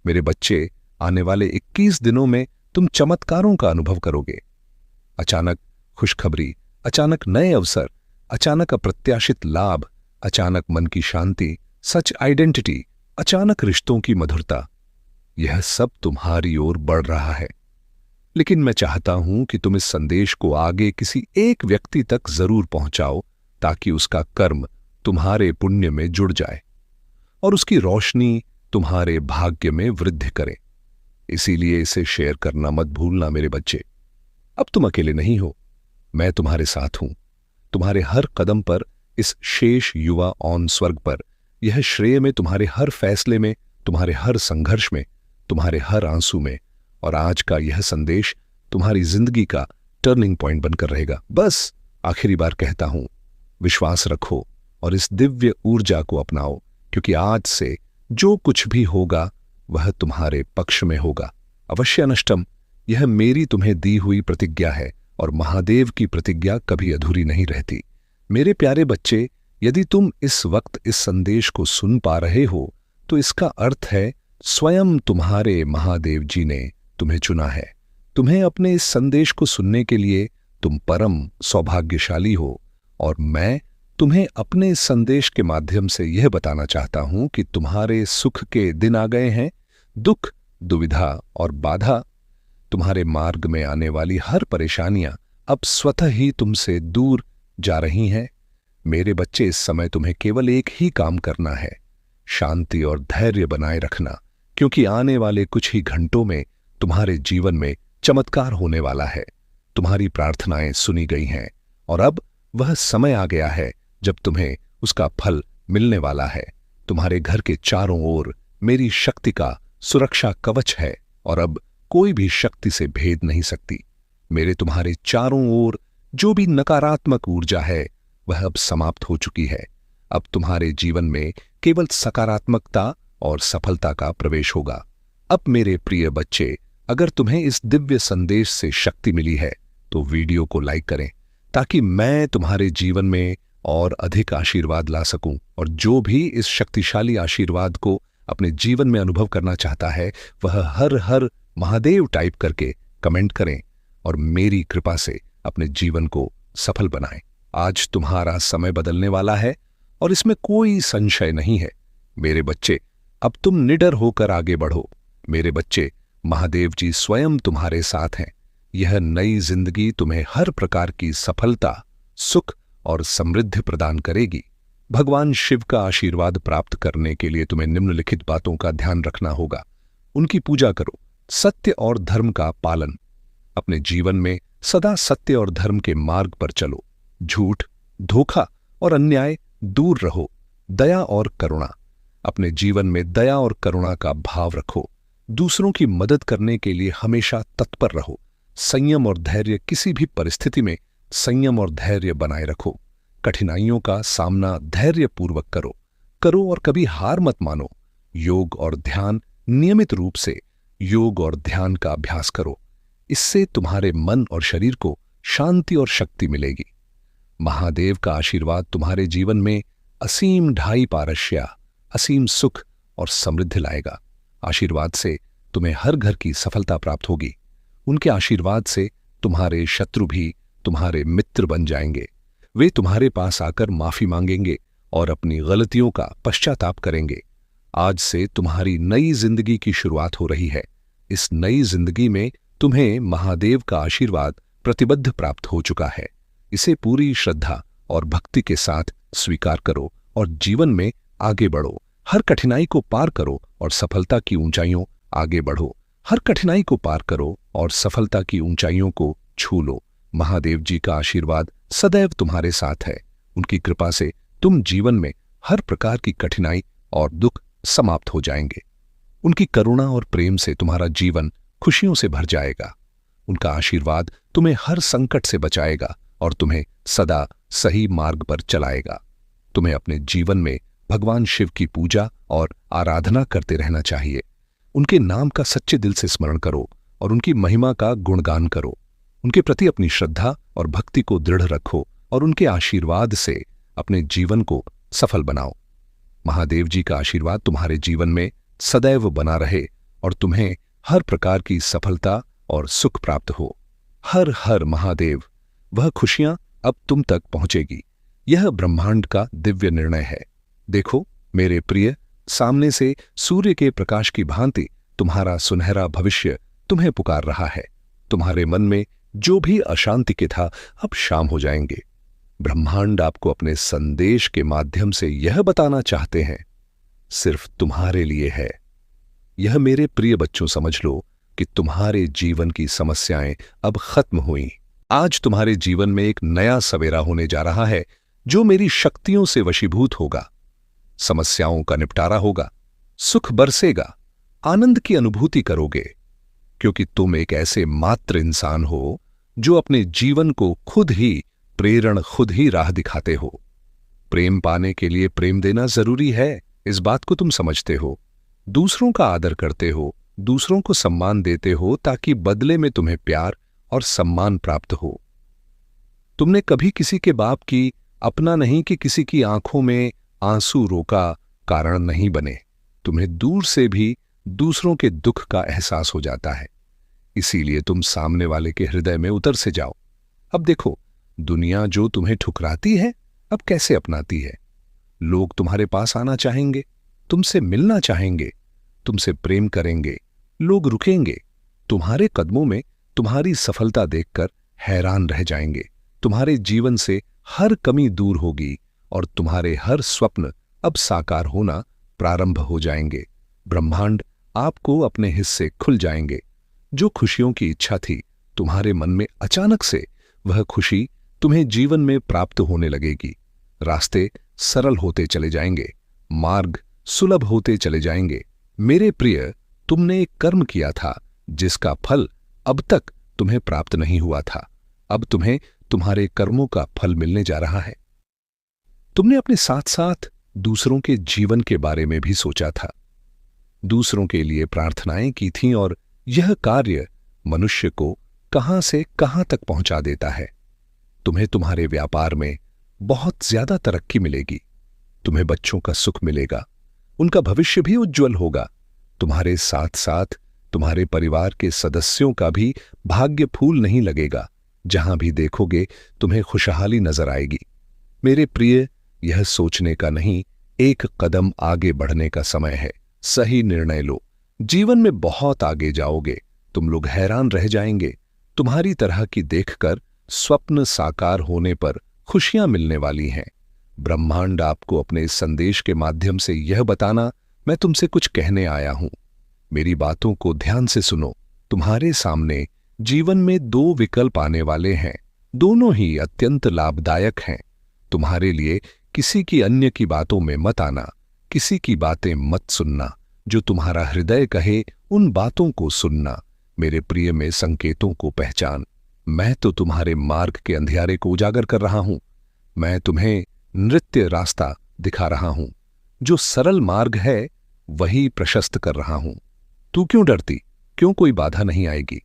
मेरे बच्चे, आने वाले 21 दिनों में तुम चमत्कारों का अनुभव करोगे। अचानक खुशखबरी, अचानक नए अवसर, अचानक अप्रत्याशित लाभ, अचानक मन की शांति, सच आइडेंटिटी, अचानक रिश्तों की मधुरता, यह सब तुम्हारी ओर बढ़ रहा है। लेकिन मैं चाहता हूं कि तुम इस संदेश को आगे किसी एक व्यक्ति तक जरूर पहुंचाओ ताकि उसका कर्म तुम्हारे पुण्य में जुड़ जाए और उसकी रोशनी तुम्हारे भाग्य में वृद्धि करे। इसीलिए इसे शेयर करना मत भूलना मेरे बच्चे। अब तुम अकेले नहीं हो, मैं तुम्हारे साथ हूं। तुम्हारे हर कदम पर, इस शेष युवा ऑन स्वर्ग पर, यह श्रेय में, तुम्हारे हर फैसले में, तुम्हारे हर संघर्ष में, तुम्हारे हर आंसू में। और आज का यह संदेश तुम्हारी जिंदगी का टर्निंग पॉइंट बनकर रहेगा। बस आखिरी बार कहता हूं, विश्वास रखो और इस दिव्य ऊर्जा को अपनाओ, क्योंकि आज से जो कुछ भी होगा वह तुम्हारे पक्ष में होगा। अवश्य नष्टम, यह मेरी तुम्हें दी हुई प्रतिज्ञा है और महादेव की प्रतिज्ञा कभी अधूरी नहीं रहती। मेरे प्यारे बच्चे, यदि तुम इस वक्त इस संदेश को सुन पा रहे हो तो इसका अर्थ है स्वयं तुम्हारे महादेव जी ने तुम्हें चुना है। तुम्हें अपने इस संदेश को सुनने के लिए तुम परम सौभाग्यशाली हो और मैं तुम्हें अपने इस संदेश के माध्यम से यह बताना चाहता हूं कि तुम्हारे सुख के दिन आ गए हैं। दुख, दुविधा और बाधा, तुम्हारे मार्ग में आने वाली हर परेशानियां अब स्वतः ही तुमसे दूर जा रही हैं। मेरे बच्चे, इस समय तुम्हें केवल एक ही काम करना है, शांति और धैर्य बनाए रखना, क्योंकि आने वाले कुछ ही घंटों में तुम्हारे जीवन में चमत्कार होने वाला है। तुम्हारी प्रार्थनाएं सुनी गई हैं और अब वह समय आ गया है जब तुम्हें उसका फल मिलने वाला है। तुम्हारे घर के चारों ओर मेरी शक्ति का सुरक्षा कवच है और अब कोई भी शक्ति से भेद नहीं सकती। मेरे तुम्हारे चारों ओर जो भी नकारात्मक ऊर्जा है वह अब समाप्त हो चुकी है। अब तुम्हारे जीवन में केवल सकारात्मकता और सफलता का प्रवेश होगा। अब मेरे प्रिय बच्चे, अगर तुम्हें इस दिव्य संदेश से शक्ति मिली है तो वीडियो को लाइक करें ताकि मैं तुम्हारे जीवन में और अधिक आशीर्वाद ला सकूं। और जो भी इस शक्तिशाली आशीर्वाद को अपने जीवन में अनुभव करना चाहता है वह हर हर महादेव टाइप करके कमेंट करें और मेरी कृपा से अपने जीवन को सफल बनाएं। आज तुम्हारा समय बदलने वाला है और इसमें कोई संशय नहीं है। मेरे बच्चे, अब तुम निडर होकर आगे बढ़ो। मेरे बच्चे, महादेव जी स्वयं तुम्हारे साथ हैं। यह नई जिंदगी तुम्हें हर प्रकार की सफलता, सुख और समृद्धि प्रदान करेगी। भगवान शिव का आशीर्वाद प्राप्त करने के लिए तुम्हें निम्नलिखित बातों का ध्यान रखना होगा। उनकी पूजा करो, सत्य और धर्म का पालन, अपने जीवन में सदा सत्य और धर्म के मार्ग पर चलो, झूठ, धोखा और अन्याय दूर रहो, दया और करुणा, अपने जीवन में दया और करुणा का भाव रखो, दूसरों की मदद करने के लिए हमेशा तत्पर रहो, संयम और धैर्य, किसी भी परिस्थिति में संयम और धैर्य बनाए रखो, कठिनाइयों का सामना धैर्यपूर्वक करो और कभी हार मत मानो। योग और ध्यान, नियमित रूप से योग और ध्यान का अभ्यास करो, इससे तुम्हारे मन और शरीर को शांति और शक्ति मिलेगी। महादेव का आशीर्वाद तुम्हारे जीवन में असीम ढाई पारस्या, असीम सुख और समृद्धि लाएगा। आशीर्वाद से तुम्हें हर घर की सफलता प्राप्त होगी। उनके आशीर्वाद से तुम्हारे शत्रु भी तुम्हारे मित्र बन जाएंगे। वे तुम्हारे पास आकर माफी मांगेंगे और अपनी गलतियों का पश्चाताप करेंगे। आज से तुम्हारी नई जिंदगी की शुरुआत हो रही है। इस नई जिंदगी में तुम्हें महादेव का आशीर्वाद प्रतिबद्ध प्राप्त हो चुका है। इसे पूरी श्रद्धा और भक्ति के साथ स्वीकार करो और जीवन में आगे बढ़ो। हर कठिनाई को पार करो और सफलता की ऊंचाइयों आगे बढ़ो। हर कठिनाई को पार करो और सफलता की ऊंचाइयों को छू लो। महादेव जी का आशीर्वाद सदैव तुम्हारे साथ है। उनकी कृपा से तुम जीवन में हर प्रकार की कठिनाई और दुख समाप्त हो जाएंगे। उनकी करुणा और प्रेम से तुम्हारा जीवन खुशियों से भर जाएगा। उनका आशीर्वाद तुम्हें हर संकट से बचाएगा और तुम्हें सदा सही मार्ग पर चलाएगा। तुम्हें अपने जीवन में भगवान शिव की पूजा और आराधना करते रहना चाहिए। उनके नाम का सच्चे दिल से स्मरण करो और उनकी महिमा का गुणगान करो। उनके प्रति अपनी श्रद्धा और भक्ति को दृढ़ रखो और उनके आशीर्वाद से अपने जीवन को सफल बनाओ। महादेव जी का आशीर्वाद तुम्हारे जीवन में सदैव बना रहे और तुम्हें हर प्रकार की सफलता और सुख प्राप्त हो। हर हर महादेव। वह खुशियां अब तुम तक पहुंचेगी। यह ब्रह्मांड का दिव्य निर्णय है। देखो मेरे प्रिय, सामने से सूर्य के प्रकाश की भांति तुम्हारा सुनहरा भविष्य तुम्हें पुकार रहा है। तुम्हारे मन में जो भी अशांति के था अब शाम हो जाएंगे। ब्रह्मांड आपको अपने संदेश के माध्यम से यह बताना चाहते हैं, सिर्फ तुम्हारे लिए है। यह मेरे प्रिय बच्चों समझ लो कि तुम्हारे जीवन की समस्याएं अब खत्म हुई। आज तुम्हारे जीवन में एक नया सवेरा होने जा रहा है जो मेरी शक्तियों से वशीभूत होगा। समस्याओं का निपटारा होगा, सुख बरसेगा, आनंद की अनुभूति करोगे, क्योंकि तुम एक ऐसे मात्र इंसान हो जो अपने जीवन को खुद ही राह दिखाते हो। प्रेम पाने के लिए प्रेम देना जरूरी है, इस बात को तुम समझते हो। दूसरों का आदर करते हो, दूसरों को सम्मान देते हो ताकि बदले में तुम्हें प्यार और सम्मान प्राप्त हो। तुमने कभी किसी के बाप की अपना नहीं कि किसी की आंखों में आंसू रोका कारण नहीं बने। तुम्हें दूर से भी दूसरों के दुख का एहसास हो जाता है, इसीलिए तुम सामने वाले के हृदय में उतर से जाओ। अब देखो, दुनिया जो तुम्हें ठुकराती है अब कैसे अपनाती है। लोग तुम्हारे पास आना चाहेंगे, तुमसे मिलना चाहेंगे, तुमसे प्रेम करेंगे। लोग रुकेंगे, तुम्हारे कदमों में तुम्हारी सफलता देखकर हैरान रह जाएंगे। तुम्हारे जीवन से हर कमी दूर होगी और तुम्हारे हर स्वप्न अब साकार होना प्रारंभ हो जाएंगे। ब्रह्मांड आपको अपने हिस्से खुल जाएंगे। जो खुशियों की इच्छा थी तुम्हारे मन में, अचानक से वह खुशी तुम्हें जीवन में प्राप्त होने लगेगी। रास्ते सरल होते चले जाएंगे, मार्ग सुलभ होते चले जाएंगे। मेरे प्रिय, तुमने एक कर्म किया था जिसका फल अब तक तुम्हें प्राप्त नहीं हुआ था। अब तुम्हें तुम्हारे कर्मों का फल मिलने जा रहा है। तुमने अपने साथ साथ दूसरों के जीवन के बारे में भी सोचा था, दूसरों के लिए प्रार्थनाएं की थीं और यह कार्य मनुष्य को कहां से कहां तक पहुंचा देता है। तुम्हें तुम्हारे व्यापार में बहुत ज्यादा तरक्की मिलेगी। तुम्हें बच्चों का सुख मिलेगा, उनका भविष्य भी उज्जवल होगा। तुम्हारे साथ साथ तुम्हारे परिवार के सदस्यों का भी भाग्य फूल नहीं लगेगा। जहां भी देखोगे तुम्हें खुशहाली नजर आएगी। मेरे प्रिय, यह सोचने का नहीं, एक कदम आगे बढ़ने का समय है। सही निर्णय लो, जीवन में बहुत आगे जाओगे। तुम लोग हैरान रह जाएंगे। तुम्हारी तरह की देखकर स्वप्न साकार होने पर खुशियां मिलने वाली हैं। ब्रह्मांड आपको अपने इस संदेश के माध्यम से यह बताना मैं तुमसे कुछ कहने आया हूं। मेरी बातों को ध्यान से सुनो। तुम्हारे सामने जीवन में दो विकल्प आने वाले हैं, दोनों ही अत्यंत लाभदायक हैं। तुम्हारे लिए किसी की अन्य की बातों में मत आना, किसी की बातें मत सुनना। जो तुम्हारा हृदय कहे उन बातों को सुनना। मेरे प्रिय, में संकेतों को पहचान। मैं तो तुम्हारे मार्ग के अंधियारे को उजागर कर रहा हूं। मैं तुम्हें नृत्य रास्ता दिखा रहा हूं। जो सरल मार्ग है वही प्रशस्त कर रहा हूं। तू क्यों डरती? क्यों कोई बाधा नहीं आएगी?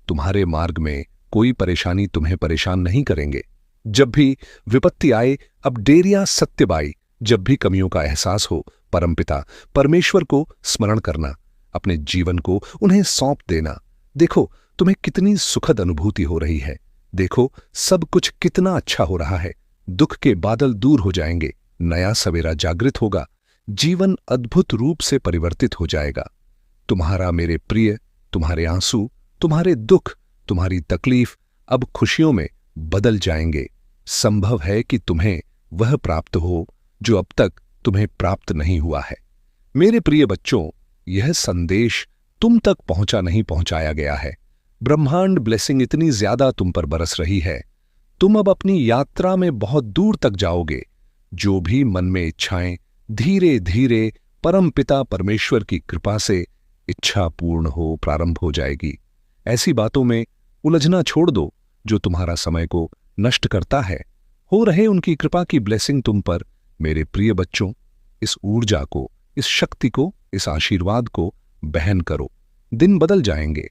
तुम्हारे मार्ग में कोई परेशानी तुम्हें परेशान नहीं करेंगे। जब भी विपत्ति आए, अब डेरिया सत्यबाई, जब भी कमियों का एहसास हो, परमपिता परमेश्वर को स्मरण करना, अपने जीवन को उन्हें सौंप देना। देखो तुम्हें कितनी सुखद अनुभूति हो रही है। देखो सब कुछ कितना अच्छा हो रहा है। दुख के बादल दूर हो जाएंगे, नया सवेरा जागृत होगा, जीवन अद्भुत रूप से परिवर्तित हो जाएगा। तुम्हारा मेरे प्रिय, तुम्हारे आंसू, तुम्हारे दुख, तुम्हारी तकलीफ अब खुशियों में बदल जाएंगे। संभव है कि तुम्हें वह प्राप्त हो जो अब तक तुम्हें प्राप्त नहीं हुआ है। मेरे प्रिय बच्चों, यह संदेश तुम तक पहुंचाया गया है। ब्रह्मांड ब्लेसिंग इतनी ज्यादा तुम पर बरस रही है। तुम अब अपनी यात्रा में बहुत दूर तक जाओगे। जो भी मन में इच्छाएं धीरे धीरे परमपिता परमेश्वर की कृपा से इच्छा पूर्ण हो प्रारंभ हो जाएगी। ऐसी बातों में उलझना छोड़ दो जो तुम्हारा समय को नष्ट करता है। हो रहे उनकी कृपा की ब्लेसिंग तुम पर। मेरे प्रिय बच्चों, इस ऊर्जा को, इस शक्ति को, इस आशीर्वाद को बहन करो। दिन बदल जाएंगे,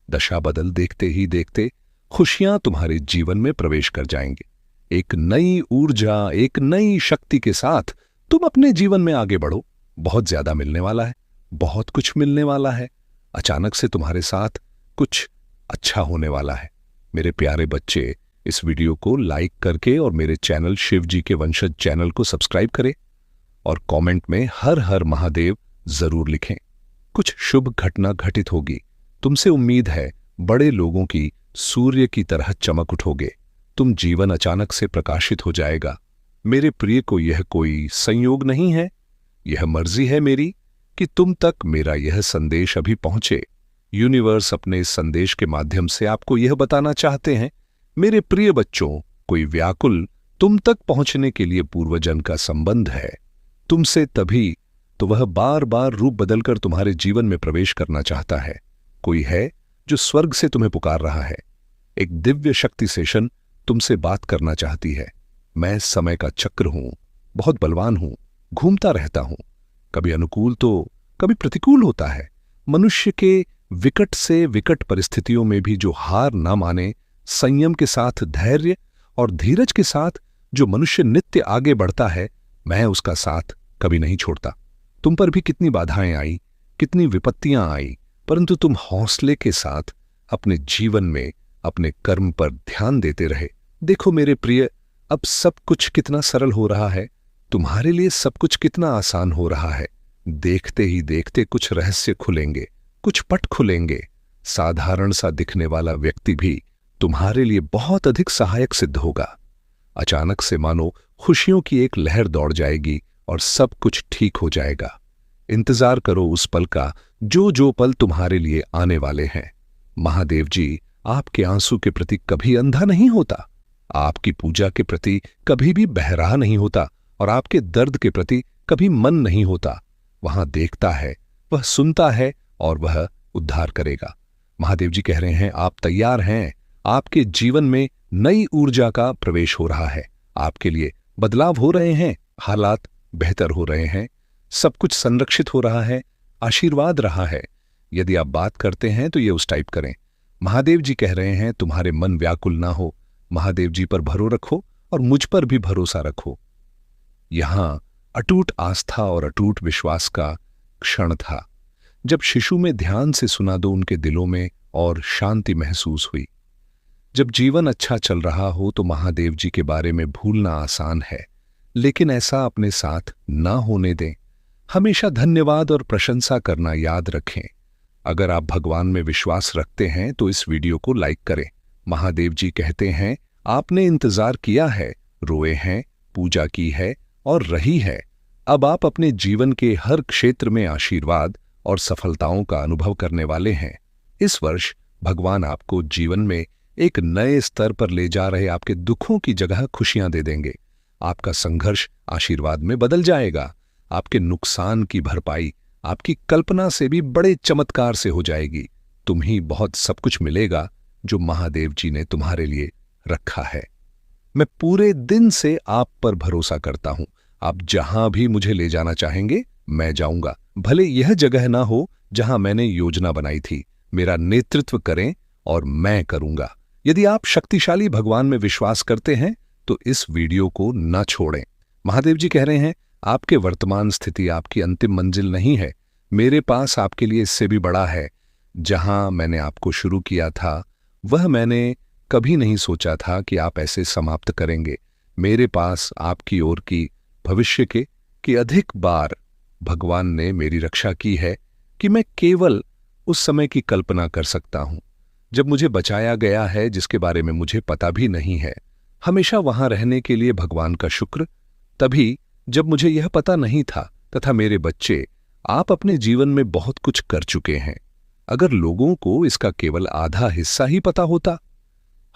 दशा बदल देखते ही देखते खुशियां तुम्हारे जीवन में प्रवेश कर जाएंगे। एक नई ऊर्जा, एक नई शक्ति के साथ तुम अपने जीवन में आगे बढ़ो। बहुत ज्यादा मिलने वाला है, बहुत कुछ मिलने वाला है। अचानक से तुम्हारे साथ कुछ अच्छा होने वाला है। मेरे प्यारे बच्चे, इस वीडियो को लाइक करके और मेरे चैनल शिव जी के वंशज चैनल को सब्सक्राइब करें और कमेंट में हर हर महादेव जरूर लिखें। कुछ शुभ घटना घटित होगी। तुमसे उम्मीद है बड़े लोगों की सूर्य की तरह चमक उठोगे। तुम जीवन अचानक से प्रकाशित हो जाएगा। मेरे प्रिय को, यह कोई संयोग नहीं है, यह मर्जी है मेरी कि तुम तक मेरा यह संदेश अभी पहुंचे। यूनिवर्स अपने इस संदेश के माध्यम से आपको यह बताना चाहते हैं, मेरे प्रिय बच्चों, कोई व्याकुल तुम तक पहुंचने के लिए पूर्वजन्म का संबंध है तुमसे, तभी तो वह बार बार रूप बदलकर तुम्हारे जीवन में प्रवेश करना चाहता है। कोई है जो स्वर्ग से तुम्हें पुकार रहा है। एक दिव्य शक्ति सेशन तुमसे बात करना चाहती है। मैं समय का चक्र हूं, बहुत बलवान हूं, घूमता रहता हूं। कभी अनुकूल तो कभी प्रतिकूल होता है। मनुष्य के विकट से विकट परिस्थितियों में भी जो हार ना माने, संयम के साथ धैर्य और धीरज के साथ जो मनुष्य नित्य आगे बढ़ता है, मैं उसका साथ कभी नहीं छोड़ता। तुम पर भी कितनी बाधाएं आई, कितनी विपत्तियां आई, परंतु तुम हौसले के साथ अपने जीवन में अपने कर्म पर ध्यान देते रहे। देखो मेरे प्रिय, अब सब कुछ कितना सरल हो रहा है। तुम्हारे लिए सब कुछ कितना आसान हो रहा है। देखते ही देखते कुछ रहस्य खुलेंगे, कुछ पट खुलेंगे। साधारण सा दिखने वाला व्यक्ति भी तुम्हारे लिए बहुत अधिक सहायक सिद्ध होगा। अचानक से मानो खुशियों की एक लहर दौड़ जाएगी और सब कुछ ठीक हो जाएगा। इंतजार करो उस पल का, जो पल तुम्हारे लिए आने वाले हैं। महादेव जी आपके आंसू के प्रति कभी अंधा नहीं होता, आपकी पूजा के प्रति कभी भी बहरा नहीं होता और आपके दर्द के प्रति कभी मन नहीं होता। वहां देखता है, वह सुनता है और वह उद्धार करेगा। महादेव जी कह रहे हैं, आप तैयार हैं। आपके जीवन में नई ऊर्जा का प्रवेश हो रहा है। आपके लिए बदलाव हो रहे हैं, हालात बेहतर हो रहे हैं, सब कुछ संरक्षित हो रहा है, आशीर्वाद रहा है। यदि आप बात करते हैं तो ये उस टाइप करें। महादेव जी कह रहे हैं, तुम्हारे मन व्याकुल ना हो, महादेव जी पर भरोसा रखो और मुझ पर भी भरोसा रखो। यहां अटूट आस्था और अटूट विश्वास का क्षण था जब शिशु में ध्यान से सुना दो उनके दिलों में और शांति महसूस हुई। जब जीवन अच्छा चल रहा हो तो महादेव जी के बारे में भूलना आसान है, लेकिन ऐसा अपने साथ ना होने दें। हमेशा धन्यवाद और प्रशंसा करना याद रखें। अगर आप भगवान में विश्वास रखते हैं तो इस वीडियो को लाइक करें। महादेव जी कहते हैं, आपने इंतजार किया है, रोए हैं, पूजा की है और रही है। अब आप अपने जीवन के हर क्षेत्र में आशीर्वाद और सफलताओं का अनुभव करने वाले हैं। इस वर्ष भगवान आपको जीवन में एक नए स्तर पर ले जा रहे, आपके दुखों की जगह खुशियां दे देंगे। आपका संघर्ष आशीर्वाद में बदल जाएगा। आपके नुकसान की भरपाई आपकी कल्पना से भी बड़े चमत्कार से हो जाएगी। तुम्हें बहुत सब कुछ मिलेगा जो महादेव जी ने तुम्हारे लिए रखा है। मैं पूरे दिन से आप पर भरोसा करता हूं। आप जहां भी मुझे ले जाना चाहेंगे मैं जाऊंगा, भले यह जगह ना हो जहां मैंने योजना बनाई थी। मेरा नेतृत्व करें और मैं करूंगा। यदि आप शक्तिशाली भगवान में विश्वास करते हैं तो इस वीडियो को न छोड़ें। महादेव जी कह रहे हैं, आपके वर्तमान स्थिति आपकी अंतिम मंजिल नहीं है। मेरे पास आपके लिए इससे भी बड़ा है। जहां मैंने आपको शुरू किया था वह मैंने कभी नहीं सोचा था कि आप ऐसे समाप्त करेंगे। मेरे पास आपकी ओर की भविष्य के अधिक बार भगवान ने मेरी रक्षा की है कि मैं केवल उस समय की कल्पना कर सकता हूं जब मुझे बचाया गया है, जिसके बारे में मुझे पता भी नहीं है। हमेशा वहां रहने के लिए भगवान का शुक्र। तभी जब मुझे यह पता नहीं था, तथा मेरे बच्चे, आप अपने जीवन में बहुत कुछ कर चुके हैं। अगर लोगों को इसका केवल आधा हिस्सा ही पता होता।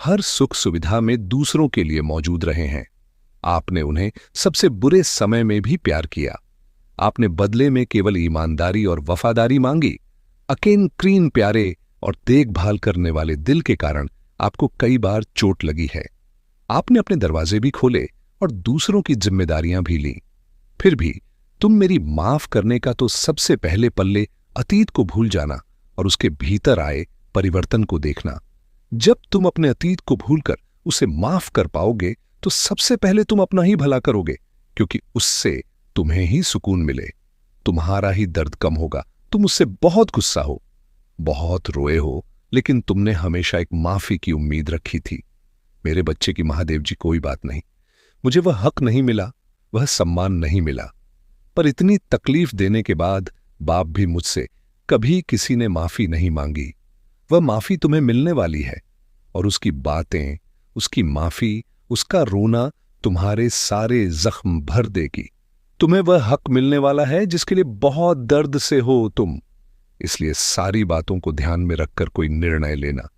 हर सुख सुविधा में दूसरों के लिए मौजूद रहे हैं। आपने उन्हें सबसे बुरे समय में भी प्यार किया। आपने बदले में केवल ईमानदारी और वफादारी मांगी। अकेन क्रीन प्यारे और देखभाल करने वाले दिल के कारण आपको कई बार चोट लगी है। आपने अपने दरवाजे भी खोले और दूसरों की जिम्मेदारियां भी लीं। फिर भी तुम मेरी माफ करने का तो सबसे पहले पल्ले अतीत को भूल जाना और उसके भीतर आए परिवर्तन को देखना। जब तुम अपने अतीत को भूलकर उसे माफ कर पाओगे तो सबसे पहले तुम अपना ही भला करोगे, क्योंकि उससे तुम्हें ही सुकून मिले। तुम्हारा ही दर्द कम होगा। तुम उससे बहुत गुस्सा हो, बहुत रोए हो, लेकिन तुमने हमेशा एक माफी की उम्मीद रखी थी। मेरे बच्चे की महादेव जी, कोई बात नहीं, मुझे वह हक नहीं मिला, वह सम्मान नहीं मिला, पर इतनी तकलीफ देने के बाद बाप भी मुझसे कभी किसी ने माफी नहीं मांगी। वह माफी तुम्हें मिलने वाली है और उसकी बातें, उसकी माफी, उसका रोना तुम्हारे सारे जख्म भर देगी। तुम्हें वह हक मिलने वाला है जिसके लिए बहुत दर्द से हो तुम। इसलिए सारी बातों को ध्यान में रखकर कोई निर्णय लेना।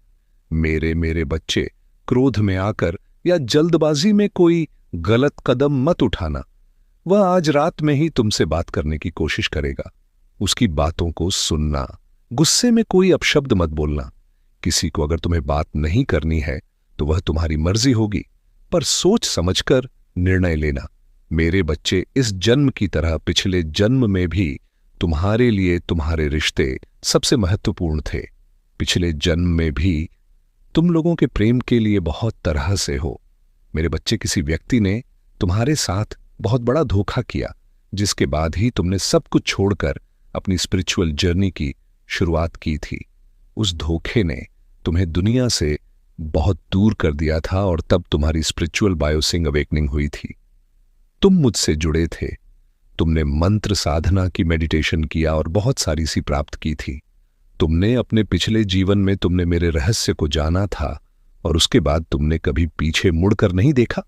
मेरे बच्चे, क्रोध में आकर या जल्दबाजी में कोई गलत कदम मत उठाना। वह आज रात में ही तुमसे बात करने की कोशिश करेगा। उसकी बातों को सुनना, गुस्से में कोई अपशब्द मत बोलना। किसी को अगर तुम्हें बात नहीं करनी है तो वह तुम्हारी मर्जी होगी, पर सोच समझकर निर्णय लेना। मेरे बच्चे, इस जन्म की तरह पिछले जन्म में भी तुम्हारे लिए तुम्हारे रिश्ते सबसे महत्वपूर्ण थे। पिछले जन्म में भी तुम लोगों के प्रेम के लिए बहुत तरह से हो। मेरे बच्चे, किसी व्यक्ति ने तुम्हारे साथ बहुत बड़ा धोखा किया, जिसके बाद ही तुमने सब कुछ छोड़कर अपनी स्पिरिचुअल जर्नी की शुरुआत की थी। उस धोखे ने तुम्हें दुनिया से बहुत दूर कर दिया था और तब तुम्हारी स्पिरिचुअल बायोसिंग अवेकनिंग हुई थी। तुम मुझसे जुड़े थे, तुमने मंत्र साधना की मेडिटेशन किया और बहुत सारी सी प्राप्त की थी। तुमने अपने पिछले जीवन में तुमने मेरे रहस्य को जाना था और उसके बाद तुमने कभी पीछे मुड़कर नहीं देखा।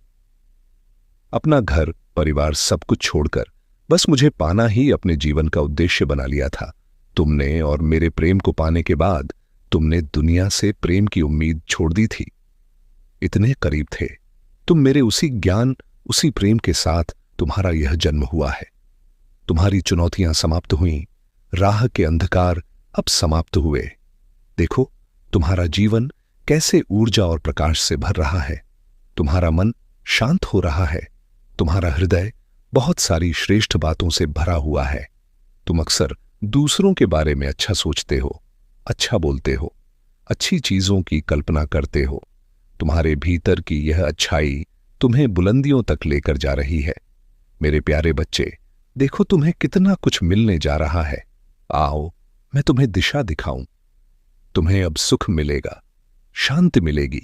अपना घर परिवार सब कुछ छोड़कर बस मुझे पाना ही अपने जीवन का उद्देश्य बना लिया था। तुमने और मेरे प्रेम को पाने के बाद तुमने दुनिया से प्रेम की उम्मीद छोड़ दी थी। इतने करीब थे तुम मेरे, उसी ज्ञान उसी प्रेम के साथ तुम्हारा यह जन्म हुआ है। तुम्हारी चुनौतियां समाप्त हुईं, राह के अंधकार अब समाप्त हुए। देखो तुम्हारा जीवन कैसे ऊर्जा और प्रकाश से भर रहा है। तुम्हारा मन शांत हो रहा है। तुम्हारा हृदय बहुत सारी श्रेष्ठ बातों से भरा हुआ है। तुम अक्सर दूसरों के बारे में अच्छा सोचते हो, अच्छा बोलते हो, अच्छी चीजों की कल्पना करते हो। तुम्हारे भीतर की यह अच्छाई तुम्हें बुलंदियों तक लेकर जा रही है। मेरे प्यारे बच्चे, देखो तुम्हें कितना कुछ मिलने जा रहा है। आओ मैं तुम्हें दिशा दिखाऊं। तुम्हें अब सुख मिलेगा, शांति मिलेगी,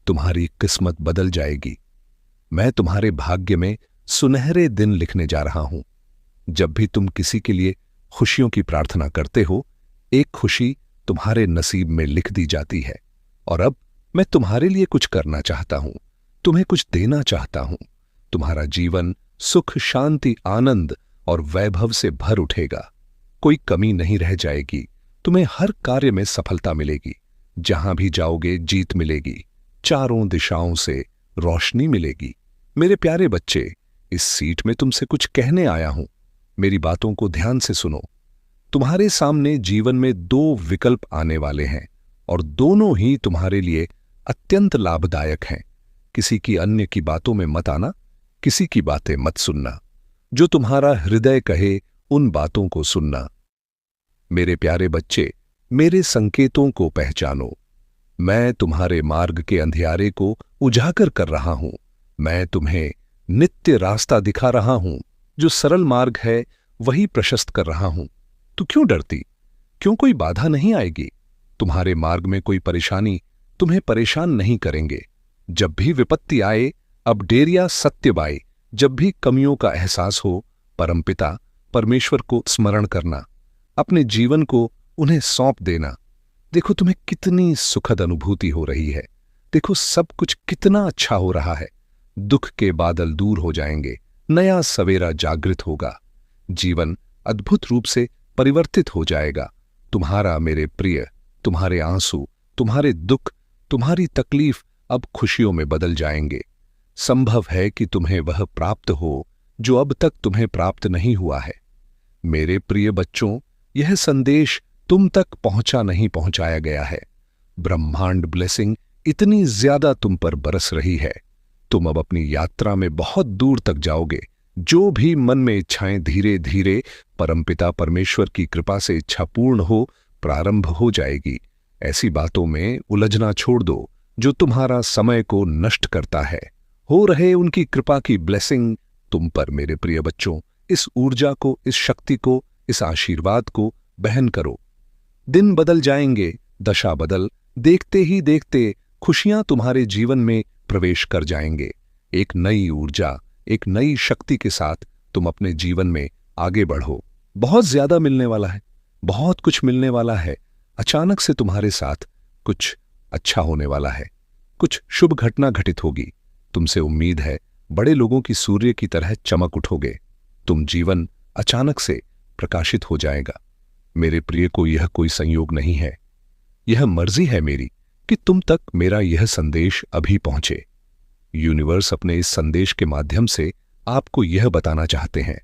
तुम्हारी किस्मत बदल जाएगी। मैं तुम्हारे भाग्य में सुनहरे दिन लिखने जा रहा हूं। जब भी तुम किसी के लिए खुशियों की प्रार्थना करते हो, एक खुशी तुम्हारे नसीब में लिख दी जाती है। और अब मैं तुम्हारे लिए कुछ करना चाहता हूं, तुम्हें कुछ देना चाहता हूं। तुम्हारा जीवन सुख, शांति, आनंद और वैभव से भर उठेगा। कोई कमी नहीं रह जाएगी। तुम्हें हर कार्य में सफलता मिलेगी। जहां भी जाओगे जीत मिलेगी। चारों दिशाओं से रोशनी मिलेगी। मेरे प्यारे बच्चे, इस सीट में तुमसे कुछ कहने आया हूं। मेरी बातों को ध्यान से सुनो। तुम्हारे सामने जीवन में दो विकल्प आने वाले हैं और दोनों ही तुम्हारे लिए अत्यंत लाभदायक हैं। किसी की अन्य की बातों में मत आना, किसी की बातें मत सुनना। जो तुम्हारा हृदय कहे उन बातों को सुनना। मेरे प्यारे बच्चे, मेरे संकेतों को पहचानो। मैं तुम्हारे मार्ग के अंधियारे को उजागर कर रहा हूं। मैं तुम्हें नित्य रास्ता दिखा रहा हूं। जो सरल मार्ग है वही प्रशस्त कर रहा हूं। तो क्यों डरती? क्यों कोई बाधा नहीं आएगी? तुम्हारे मार्ग में कोई परेशानी तुम्हें परेशान नहीं करेंगे। जब भी विपत्ति आए, अब डेरिया सत्यबाई, जब भी कमियों का एहसास हो, परमपिता परमेश्वर को स्मरण करना, अपने जीवन को उन्हें सौंप देना। देखो तुम्हें कितनी सुखद अनुभूति हो रही है। देखो सब कुछ कितना अच्छा हो रहा है। दुख के बादल दूर हो जाएंगे, नया सवेरा जागृत होगा, जीवन अद्भुत रूप से परिवर्तित हो जाएगा। तुम्हारा मेरे प्रिय, तुम्हारे आंसू, तुम्हारे दुख, तुम्हारी तकलीफ अब खुशियों में बदल जाएंगे। संभव है कि तुम्हें वह प्राप्त हो जो अब तक तुम्हें प्राप्त नहीं हुआ है। मेरे प्रिय बच्चों, यह संदेश तुम तक नहीं पहुंचाया गया है। ब्रह्मांड ब्लेसिंग इतनी ज्यादा तुम पर बरस रही है। तुम अब अपनी यात्रा में बहुत दूर तक जाओगे। जो भी मन में इच्छाएं धीरे धीरे परमपिता परमेश्वर की कृपा से इच्छा पूर्ण हो प्रारंभ हो जाएगी। ऐसी बातों में उलझना छोड़ दो जो तुम्हारा समय को नष्ट करता है। हो रहे उनकी कृपा की ब्लेसिंग तुम पर मेरे प्रिय बच्चों। इस ऊर्जा को, इस शक्ति को, इस आशीर्वाद को बहन करो। दिन बदल जाएंगे, दशा बदल, देखते ही देखते खुशियां तुम्हारे जीवन में प्रवेश कर जाएंगे। एक नई ऊर्जा, एक नई शक्ति के साथ तुम अपने जीवन में आगे बढ़ो। बहुत ज्यादा मिलने वाला है, बहुत कुछ मिलने वाला है। अचानक से तुम्हारे साथ कुछ अच्छा होने वाला है, कुछ शुभ घटना घटित होगी। तुमसे उम्मीद है बड़े लोगों की सूर्य की तरह चमक उठोगे। तुम जीवन अचानक से प्रकाशित हो जाएगा। मेरे प्रिय को यह कोई संयोग नहीं है, यह मर्जी है मेरी कि तुम तक मेरा यह संदेश अभी पहुंचे। यूनिवर्स अपने इस संदेश के माध्यम से आपको यह बताना चाहते हैं।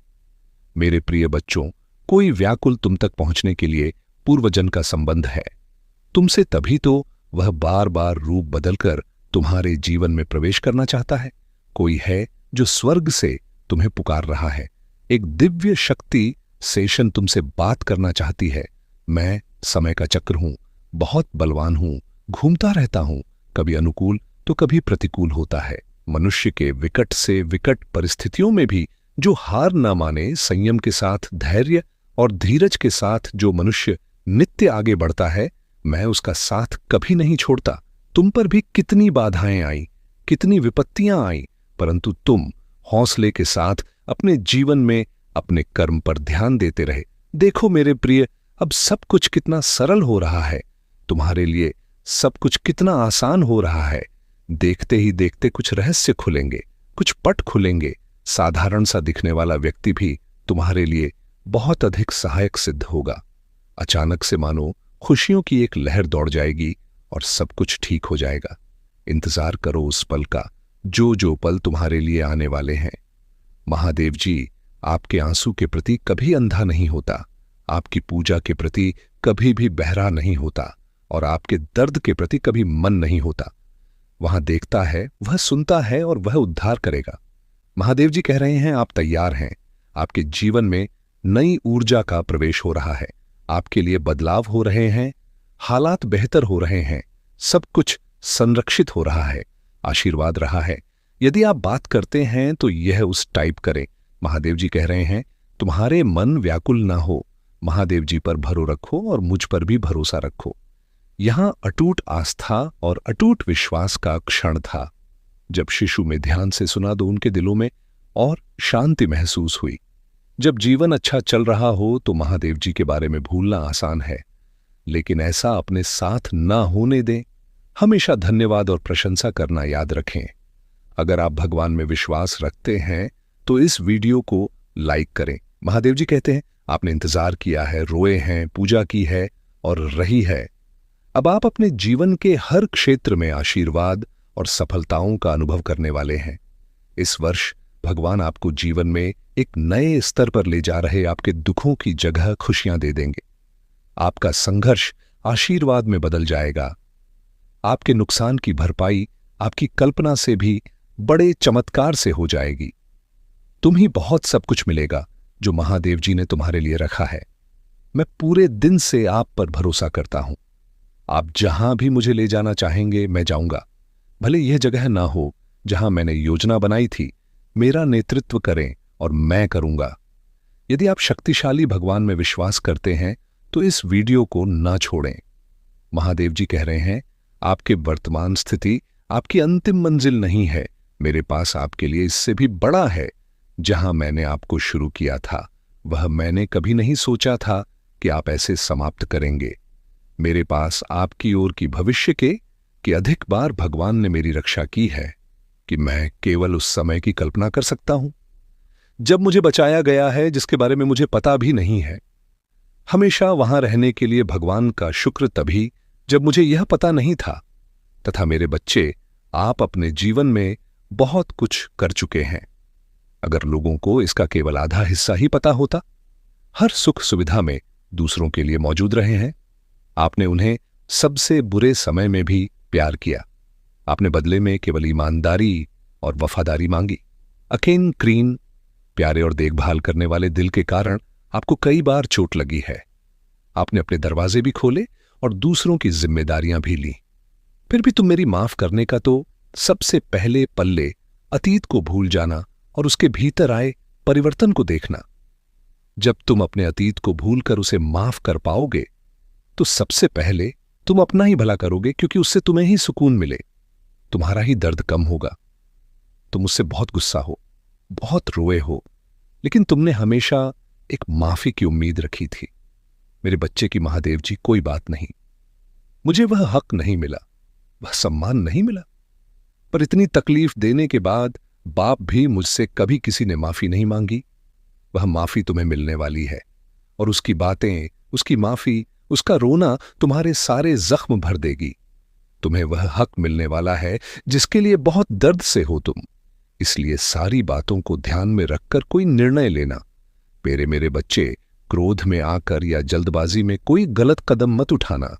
मेरे प्रिय बच्चों, कोई व्याकुल तुम तक पहुंचने के लिए पूर्वजन्म का संबंध है तुमसे, तभी तो वह बार बार रूप बदलकर तुम्हारे जीवन में प्रवेश करना चाहता है। कोई है जो स्वर्ग से तुम्हें पुकार रहा है। एक दिव्य शक्ति सेशन तुमसे बात करना चाहती है। मैं समय का चक्र हूं, बहुत बलवान हूं, घूमता रहता हूं, कभी अनुकूल तो कभी प्रतिकूल होता है। मनुष्य के विकट से विकट परिस्थितियों में भी जो हार न माने, संयम के साथ, धैर्य और धीरज के साथ जो मनुष्य नित्य आगे बढ़ता है, मैं उसका साथ कभी नहीं छोड़ता। तुम पर भी कितनी बाधाएं आई, कितनी विपत्तियां आई, परंतु तुम हौसले के साथ अपने जीवन में अपने कर्म पर ध्यान देते रहे। देखो मेरे प्रिय, अब सब कुछ कितना सरल हो रहा है। तुम्हारे लिए सब कुछ कितना आसान हो रहा है। देखते ही देखते कुछ रहस्य खुलेंगे, कुछ पट खुलेंगे। साधारण सा दिखने वाला व्यक्ति भी तुम्हारे लिए बहुत अधिक सहायक सिद्ध होगा। अचानक से मानो खुशियों की एक लहर दौड़ जाएगी और सब कुछ ठीक हो जाएगा। इंतजार करो उस पल का, जो पल तुम्हारे लिए आने वाले हैं। महादेव जी आपके आंसू के प्रति कभी अंधा नहीं होता, आपकी पूजा के प्रति कभी भी बहरा नहीं होता और आपके दर्द के प्रति कभी मन नहीं होता। वहां देखता है, वह सुनता है और वह उद्धार करेगा। महादेव जी कह रहे हैं आप तैयार हैं। आपके जीवन में नई ऊर्जा का प्रवेश हो रहा है। आपके लिए बदलाव हो रहे हैं, हालात बेहतर हो रहे हैं, सब कुछ संरक्षित हो रहा है, आशीर्वाद रहा है। यदि आप बात करते हैं तो यह उस टाइप करें। महादेव जी कह रहे हैं तुम्हारे मन व्याकुल ना हो, महादेव जी पर भरोसा रखो और मुझ पर भी भरोसा रखो। यहां अटूट आस्था और अटूट विश्वास का क्षण था। जब शिशु में ध्यान से सुना तो उनके दिलों में और शांति महसूस हुई। जब जीवन अच्छा चल रहा हो तो महादेव जी के बारे में भूलना आसान है, लेकिन ऐसा अपने साथ ना होने दें। हमेशा धन्यवाद और प्रशंसा करना याद रखें। अगर आप भगवान में विश्वास रखते हैं तो इस वीडियो को लाइक करें। महादेव जी कहते हैं आपने इंतजार किया है, रोए हैं, पूजा की है और रही है। अब आप अपने जीवन के हर क्षेत्र में आशीर्वाद और सफलताओं का अनुभव करने वाले हैं। इस वर्ष भगवान आपको जीवन में एक नए स्तर पर ले जा रहे आपके दुखों की जगह खुशियां दे देंगे। आपका संघर्ष आशीर्वाद में बदल जाएगा। आपके नुकसान की भरपाई आपकी कल्पना से भी बड़े चमत्कार से हो जाएगी। तुम्हें बहुत सब कुछ मिलेगा जो महादेव जी ने तुम्हारे लिए रखा है। मैं पूरे दिन से आप पर भरोसा करता हूं। आप जहां भी मुझे ले जाना चाहेंगे मैं जाऊंगा। भले यह जगह ना हो जहां मैंने योजना बनाई थी, मेरा नेतृत्व करें और मैं करूंगा। यदि आप शक्तिशाली भगवान में विश्वास करते हैं तो इस वीडियो को ना छोड़ें। महादेव जी कह रहे हैं आपके वर्तमान स्थिति आपकी अंतिम मंजिल नहीं है। मेरे पास आपके लिए इससे भी बड़ा है। जहां मैंने आपको शुरू किया था वह मैंने कभी नहीं सोचा था कि आप ऐसे समाप्त करेंगे। मेरे पास आपकी ओर की भविष्य के कि अधिक बार भगवान ने मेरी रक्षा की है कि मैं केवल उस समय की कल्पना कर सकता हूं जब मुझे बचाया गया है, जिसके बारे में मुझे पता भी नहीं है। हमेशा वहां रहने के लिए भगवान का शुक्र तभी जब मुझे यह पता नहीं था। तथा मेरे बच्चे, आप अपने जीवन में बहुत कुछ कर चुके हैं। अगर लोगों को इसका केवल आधा हिस्सा ही पता होता, हर सुख सुविधा में दूसरों के लिए मौजूद रहे हैं। आपने उन्हें सबसे बुरे समय में भी प्यार किया। आपने बदले में केवल ईमानदारी और वफादारी मांगी। अकेन क्रीन, प्यारे और देखभाल करने वाले दिल के कारण आपको कई बार चोट लगी है। आपने अपने दरवाजे भी खोले और दूसरों की जिम्मेदारियां भी ली। फिर भी तुम मेरी माफ करने का तो सबसे पहले पल्ले अतीत को भूल जाना और उसके भीतर आए परिवर्तन को देखना। जब तुम अपने अतीत को भूलकर उसे माफ कर पाओगे तो सबसे पहले तुम अपना ही भला करोगे, क्योंकि उससे तुम्हें ही सुकून मिले, तुम्हारा ही दर्द कम होगा। तुम मुझसे बहुत गुस्सा हो, बहुत रोए हो, लेकिन तुमने हमेशा एक माफी की उम्मीद रखी थी। मेरे बच्चे की महादेव जी, कोई बात नहीं, मुझे वह हक नहीं मिला, वह सम्मान नहीं मिला, पर इतनी तकलीफ देने के बाद बाप भी मुझसे कभी किसी ने माफी नहीं मांगी। वह माफी तुम्हें मिलने वाली है और उसकी बातें, उसकी माफी, उसका रोना तुम्हारे सारे जख्म भर देगी। तुम्हें वह हक मिलने वाला है जिसके लिए बहुत दर्द से हो तुम। इसलिए सारी बातों को ध्यान में रखकर कोई निर्णय लेना। मेरे बच्चे, क्रोध में आकर या जल्दबाजी में कोई गलत कदम मत उठाना।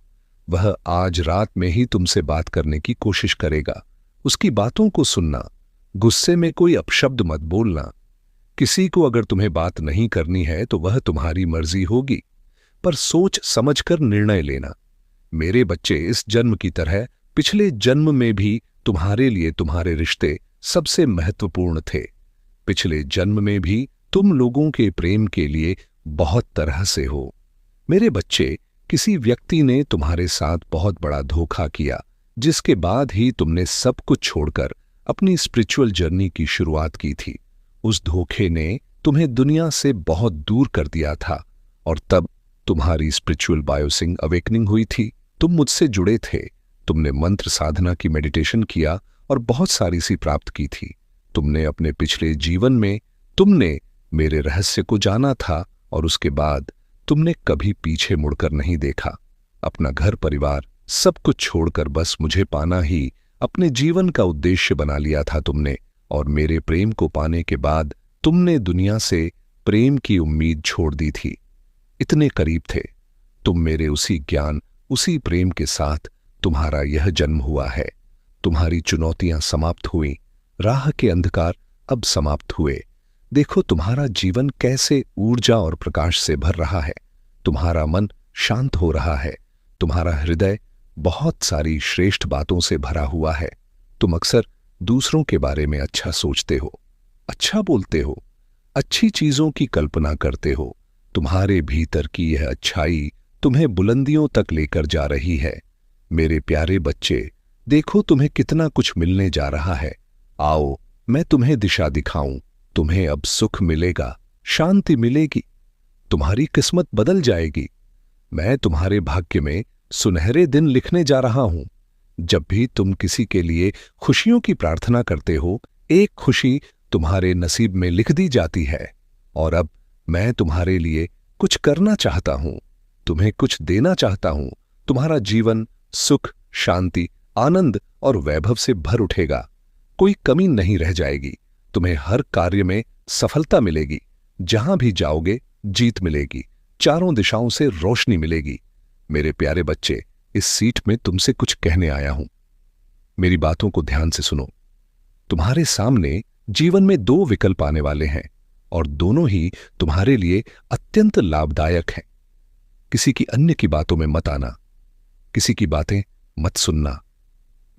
वह आज रात में ही तुमसे बात करने की कोशिश करेगा। उसकी बातों को सुनना। गुस्से में कोई अपशब्द मत बोलना। किसी को अगर तुम्हें बात नहीं करनी है तो वह तुम्हारी मर्जी होगी, पर सोच समझकर निर्णय लेना। मेरे बच्चे, इस जन्म की तरह पिछले जन्म में भी तुम्हारे लिए तुम्हारे रिश्ते सबसे महत्वपूर्ण थे। पिछले जन्म में भी तुम लोगों के प्रेम के लिए बहुत तरह से हो। मेरे बच्चे, किसी व्यक्ति ने तुम्हारे साथ बहुत बड़ा धोखा किया, जिसके बाद ही तुमने सब कुछ छोड़कर अपनी स्पिरिचुअल जर्नी की शुरुआत की थी। उस धोखे ने तुम्हें दुनिया से बहुत दूर कर दिया था और तब तुम्हारी स्पिरिचुअल बायोसिंग अवेकनिंग हुई थी। तुम मुझसे जुड़े थे, तुमने मंत्र साधना की मेडिटेशन किया और बहुत सारी सी प्राप्त की थी। तुमने अपने पिछले जीवन में तुमने मेरे रहस्य को जाना था और उसके बाद तुमने कभी पीछे मुड़कर नहीं देखा। अपना घर परिवार सब कुछ छोड़कर बस मुझे पाना ही अपने जीवन का उद्देश्य बना लिया था तुमने। और मेरे प्रेम को पाने के बाद तुमने दुनिया से प्रेम की उम्मीद छोड़ दी थी। इतने करीब थे तुम मेरे उसी ज्ञान, उसी प्रेम के साथ तुम्हारा यह जन्म हुआ है। तुम्हारी चुनौतियां समाप्त हुई, राह के अंधकार अब समाप्त हुए। देखो तुम्हारा जीवन कैसे ऊर्जा और प्रकाश से भर रहा है। तुम्हारा मन शांत हो रहा है। तुम्हारा हृदय बहुत सारी श्रेष्ठ बातों से भरा हुआ है। तुम अक्सर दूसरों के बारे में अच्छा सोचते हो, अच्छा बोलते हो, अच्छी चीजों की कल्पना करते हो। तुम्हारे भीतर की यह अच्छाई तुम्हें बुलंदियों तक लेकर जा रही है। मेरे प्यारे बच्चे, देखो तुम्हें कितना कुछ मिलने जा रहा है। आओ, मैं तुम्हें दिशा दिखाऊं। तुम्हें अब सुख मिलेगा, शांति मिलेगी, तुम्हारी किस्मत बदल जाएगी। मैं तुम्हारे भाग्य में सुनहरे दिन लिखने जा रहा हूं। जब भी तुम किसी के लिए खुशियों की प्रार्थना करते हो, एक खुशी तुम्हारे नसीब में लिख दी जाती है। और अब मैं तुम्हारे लिए कुछ करना चाहता हूं, तुम्हें कुछ देना चाहता हूं। तुम्हारा जीवन सुख, शांति, आनंद और वैभव से भर उठेगा। कोई कमी नहीं रह जाएगी। तुम्हें हर कार्य में सफलता मिलेगी। जहां भी जाओगे जीत मिलेगी। चारों दिशाओं से रोशनी मिलेगी। मेरे प्यारे बच्चे, इस सीट में तुमसे कुछ कहने आया हूं। मेरी बातों को ध्यान से सुनो। तुम्हारे सामने जीवन में दो विकल्प आने वाले हैं और दोनों ही तुम्हारे लिए अत्यंत लाभदायक हैं। किसी की अन्य की बातों में मत आना, किसी की बातें मत सुनना।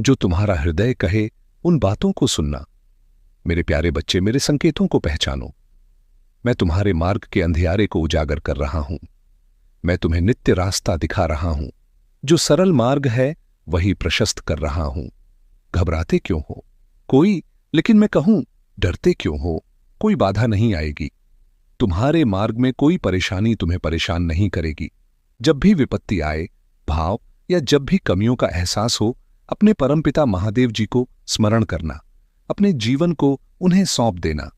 जो तुम्हारा हृदय कहे उन बातों को सुनना। मेरे प्यारे बच्चे, मेरे संकेतों को पहचानो। मैं तुम्हारे मार्ग के अंधियारे को उजागर कर रहा हूं। मैं तुम्हें नित्य रास्ता दिखा रहा हूं। जो सरल मार्ग है वही प्रशस्त कर रहा हूं। घबराते क्यों हो? लेकिन मैं कहूं, डरते क्यों हो? कोई बाधा नहीं आएगी। तुम्हारे मार्ग में कोई परेशानी तुम्हें परेशान नहीं करेगी। जब भी विपत्ति आए, भाव या जब भी कमियों का एहसास हो, अपने परमपिता महादेव जी को स्मरण करना। अपने जीवन को उन्हें सौंप देना।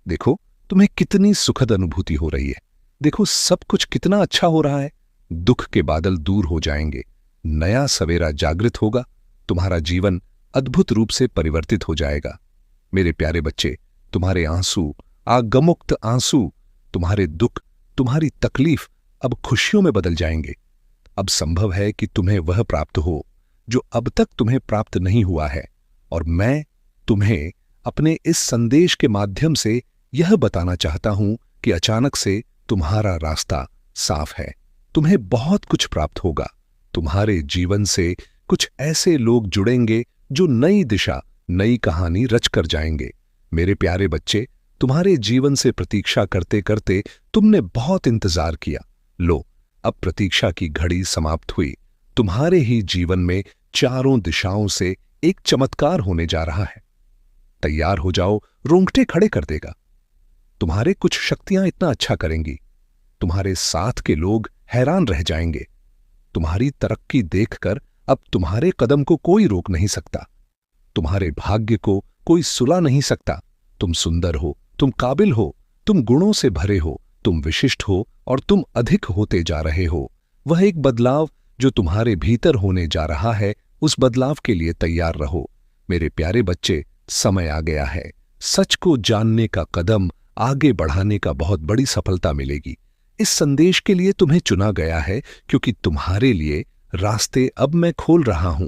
देखो तुम्हें कितनी सुखद अनुभूति हो रही है। देखो सब कुछ कितना अच्छा हो रहा है। दुख के बादल दूर हो जाएंगे। नया सवेरा जागृत होगा। तुम्हारा जीवन अद्भुत रूप से परिवर्तित हो जाएगा। मेरे प्यारे बच्चे, तुम्हारे आंसू, आगमुक्त आंसू, तुम्हारे दुख, तुम्हारी तकलीफ अब खुशियों में बदल जाएंगे। अब संभव है कि तुम्हें वह प्राप्त हो जो अब तक तुम्हें प्राप्त नहीं हुआ है, और मैं तुम्हें अपने इस संदेश के माध्यम से यह बताना चाहता हूं कि अचानक से तुम्हारा रास्ता साफ है। तुम्हें बहुत कुछ प्राप्त होगा। तुम्हारे जीवन से कुछ ऐसे लोग जुड़ेंगे जो नई दिशा, नई कहानी रच कर जाएंगे। मेरे प्यारे बच्चे, तुम्हारे जीवन से प्रतीक्षा करते करते तुमने बहुत इंतजार किया। लो, अब प्रतीक्षा की घड़ी समाप्त हुई। तुम्हारे ही जीवन में चारों दिशाओं से एक चमत्कार होने जा रहा है। तैयार हो जाओ, रोंगटे खड़े कर देगा। तुम्हारे कुछ शक्तियां इतना अच्छा करेंगी, तुम्हारे साथ के लोग हैरान रह जाएंगे। तुम्हारी तरक्की देखकर अब तुम्हारे कदम को कोई रोक नहीं सकता। तुम्हारे भाग्य को कोई सुला नहीं सकता। तुम सुंदर हो, तुम काबिल हो, तुम गुणों से भरे हो, तुम विशिष्ट हो और तुम अधिक होते जा रहे हो। वह एक बदलाव जो तुम्हारे भीतर होने जा रहा है, उस बदलाव के लिए तैयार रहो। मेरे प्यारे बच्चे, समय आ गया है। सच को जानने का कदम आगे बढ़ाने का बहुत बड़ी सफलता मिलेगी। इस संदेश के लिए तुम्हें चुना गया है क्योंकि तुम्हारे लिए रास्ते अब मैं खोल रहा हूं।